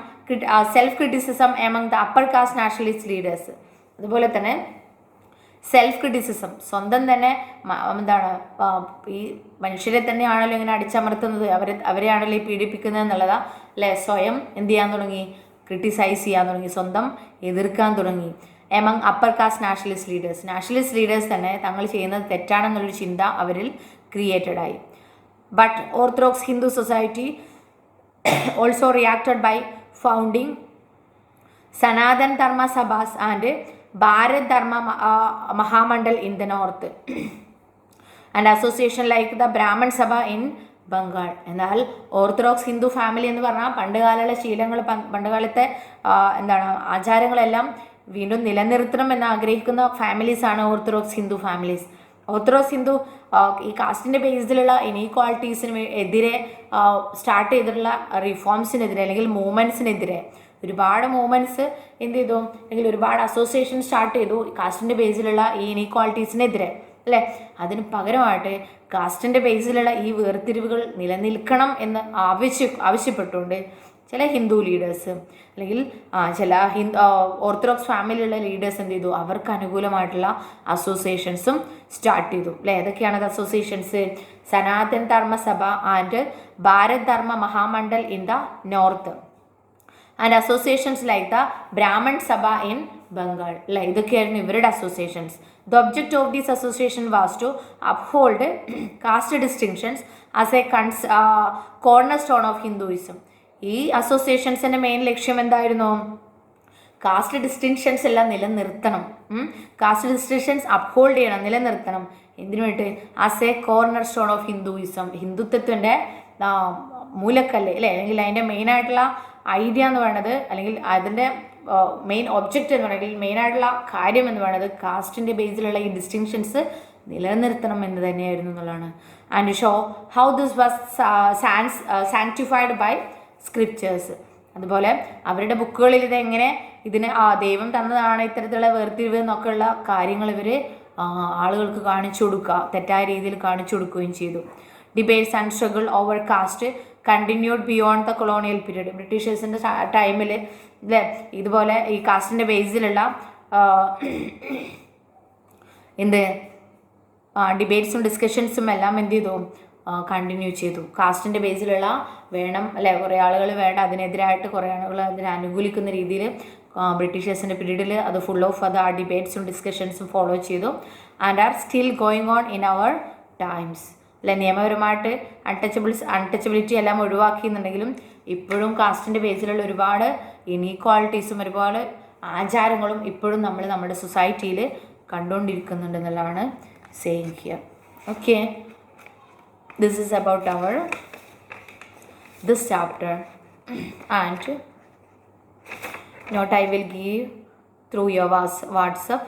self criticism among the upper caste nationalist leaders, അതുപോലെ തന്നെ സെൽഫ് ക്രിറ്റിസിസം, സ്വന്തം തന്നെ എന്താണ് ഈ മനുഷ്യരെ തന്നെയാണല്ലോ ഇങ്ങനെ അടിച്ചമർത്തുന്നത്, അവരെയാണല്ലോ ഈ പീഡിപ്പിക്കുന്നത് എന്നുള്ളതാ അല്ലേ, സ്വയം എന്ത് ചെയ്യാൻ തുടങ്ങി, ക്രിട്ടിസൈസ് ചെയ്യാൻ തുടങ്ങി, സ്വന്തം എതിർക്കാൻ തുടങ്ങി. Among upper caste nationalist leaders തന്നെ തങ്ങൾ ചെയ്യുന്നത് തെറ്റാണെന്നുള്ളൊരു ചിന്ത അവരിൽ ക്രിയേറ്റഡ് ആയി. But orthodox Hindu society also reacted by founding Sanatan Dharma Sabhas and Bharat Dharma Mahamandal in the north and association like the Brahman Sabha in Bengal. എന്നാൽ ഓർത്തഡോക്സ് ഹിന്ദു ഫാമിലി എന്ന് പറഞ്ഞാൽ പണ്ടുകാലത്തെ ശീലങ്ങൾ, പണ്ടുകാലത്തെ എന്താണ് ആചാരങ്ങളെല്ലാം വീണ്ടും നിലനിർത്തണം എന്ന് ആഗ്രഹിക്കുന്ന ഫാമിലീസാണ് orthodox Hindu families. Orthodox Hindu ഈ കാസ്റ്റിൻ്റെ ബേസിലുള്ള ഇനീക്വാളിറ്റീസിന് എതിരെ സ്റ്റാർട്ട് ചെയ്തിട്ടുള്ള റിഫോംസിനെതിരെ അല്ലെങ്കിൽ മൂവ്മെൻറ്റ്സിനെതിരെ ഒരുപാട് മൂവ്മെൻറ്റ്സ് എന്ത് ചെയ്തു, അല്ലെങ്കിൽ ഒരുപാട് അസോസിയേഷൻ സ്റ്റാർട്ട് ചെയ്തു കാസ്റ്റിൻ്റെ ബേസിലുള്ള ഈ ഇനീക്വാളിറ്റീസിനെതിരെ അല്ലേ. അതിന് പകരമായിട്ട് കാസ്റ്റിൻ്റെ ബേസിലുള്ള ഈ വേർതിരിവുകൾ നിലനിൽക്കണം എന്ന് ആവശ്യപ്പെട്ടുകൊണ്ട് ചില ഹിന്ദു ലീഡേഴ്സ് അല്ലെങ്കിൽ ചില ഓർത്തഡോക്സ് ഫാമിലിയുള്ള ലീഡേഴ്സ് എന്ത് ചെയ്തു, അവർക്ക് അനുകൂലമായിട്ടുള്ള അസോസിയേഷൻസും സ്റ്റാർട്ട് ചെയ്തു അല്ലേ. ഏതൊക്കെയാണത് associations? Sanatan Dharma Sabha and Bharat Dharma Mahamandal in the north and associations like the Brahman Sabha in Bengal അല്ലേ. ഇതൊക്കെയായിരുന്നു ഇവരുടെ associations. The object of these association was to uphold caste distinctions as a corner stone of Hinduism. ഈ അസോസിയേഷൻസിൻ്റെ മെയിൻ ലക്ഷ്യം എന്തായിരുന്നു? കാസ്റ്റ് ഡിസ്റ്റിങ്ഷൻസ് എല്ലാം നിലനിർത്തണം, കാസ്റ്റ് ഡിസ്റ്റിങ്ഷൻസ് അപ്ഹോൾഡ് ചെയ്യണം, നിലനിർത്തണം. എന്തിനു വേണ്ടി? As a corner stone of Hinduism, ഹിന്ദുത്വത്തിൻ്റെ മൂലക്കല്ല് അല്ലേ, അല്ലെങ്കിൽ അതിൻ്റെ മെയിനായിട്ടുള്ള ഐഡിയ എന്ന് പറയുന്നത്, അല്ലെങ്കിൽ അതിൻ്റെ മെയിൻ ഒബ്ജക്റ്റ് എന്ന് പറയുന്നത്, മെയിനായിട്ടുള്ള കാര്യം എന്ന് പറയുന്നത് കാസ്റ്റിൻ്റെ ബേസിലുള്ള ഈ ഡിസ്റ്റിങ്ഷൻസ് നിലനിർത്തണം എന്ന് തന്നെയായിരുന്നു എന്നുള്ളതാണ്. And show how this was sanctified by scriptures. അതുപോലെ അവരുടെ ബുക്കുകളിൽ ഇതെങ്ങനെ ഇതിന് ദൈവം തന്നതാണ് ഇത്തരത്തിലുള്ള വേർതിരിവ് എന്നൊക്കെയുള്ള കാര്യങ്ങൾ ഇവർ ആളുകൾക്ക് കാണിച്ചു കൊടുക്കുക, തെറ്റായ രീതിയിൽ കാണിച്ചു കൊടുക്കുകയും ചെയ്തു. Debates and struggle over caste continued beyond the colonial period. ബ്രിട്ടീഷേഴ്സിൻ്റെ ടൈമിൽ അല്ലേ ഇതുപോലെ ഈ കാസ്റ്റിൻ്റെ ബേസിലുള്ള ഡിബേറ്റ്സും ഡിസ്കഷൻസും എല്ലാം എന്ത് ചെയ്തു, കണ്ടിന്യൂ ചെയ്തു. കാസ്റ്റിൻ്റെ ബേസിലുള്ള വേണം അല്ലെ, കുറേ ആളുകൾ വേണ്ട, അതിനെതിരായിട്ട് കുറേ ആളുകൾ അതിനെ അനുകൂലിക്കുന്ന രീതിയിൽ ബ്രിട്ടീഷേഴ്സിൻ്റെ പീരീഡിൽ അത് ഫുൾ ഓഫ് അത് ആ ഡിബേറ്റ്സും ഡിസ്കഷൻസും ഫോളോ ചെയ്തു. And are still going on in our times അല്ല നിയമപരമായിട്ട് അൺടച്ചബിലിറ്റി എല്ലാം ഒഴിവാക്കിയെന്നുണ്ടെങ്കിലും ഇപ്പോഴും കാസ്റ്റിൻ്റെ ബേസിലുള്ള ഒരുപാട് ഇനീക്വാളിറ്റീസും ഒരുപാട് ആചാരങ്ങളും ഇപ്പോഴും നമ്മൾ നമ്മുടെ സൊസൈറ്റിയിൽ കണ്ടുകൊണ്ടിരിക്കുന്നുണ്ടെന്നുള്ളതാണ് saying here. Okay, this is about this chapter and note I will give through your WhatsApp.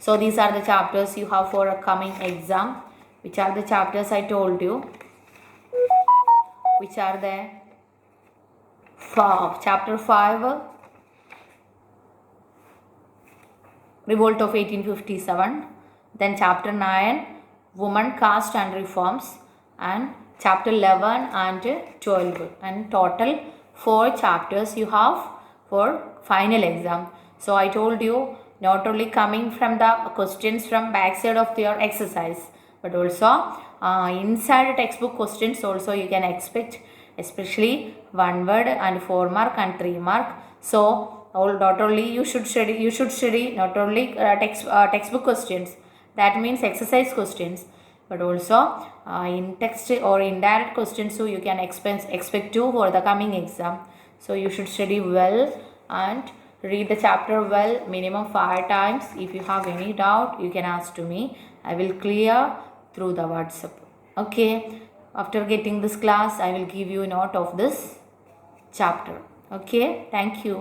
So these are the chapters you have for a coming exam. Which are the chapters I told you? Which are the chapter 5, Revolt of 1857. Then chapter 9, Woman, Caste and Reforms. And chapter 11 and 12. And total 4 chapters you have for final exam. So I told you, not only coming from the questions from backside of your exercise, but also inside textbook questions also you can expect, especially 1 word and 4 mark and 3 mark. So not only you should study not only textbook questions, that means exercise questions, but also in text or indirect questions, so you can expect to for the coming exam. So you should study well and read the chapter well, minimum 5 times. If you have any doubt, you can ask to me. I will clear through the WhatsApp. Okay, after getting this class, I will give you a note of this chapter. Okay, thank you.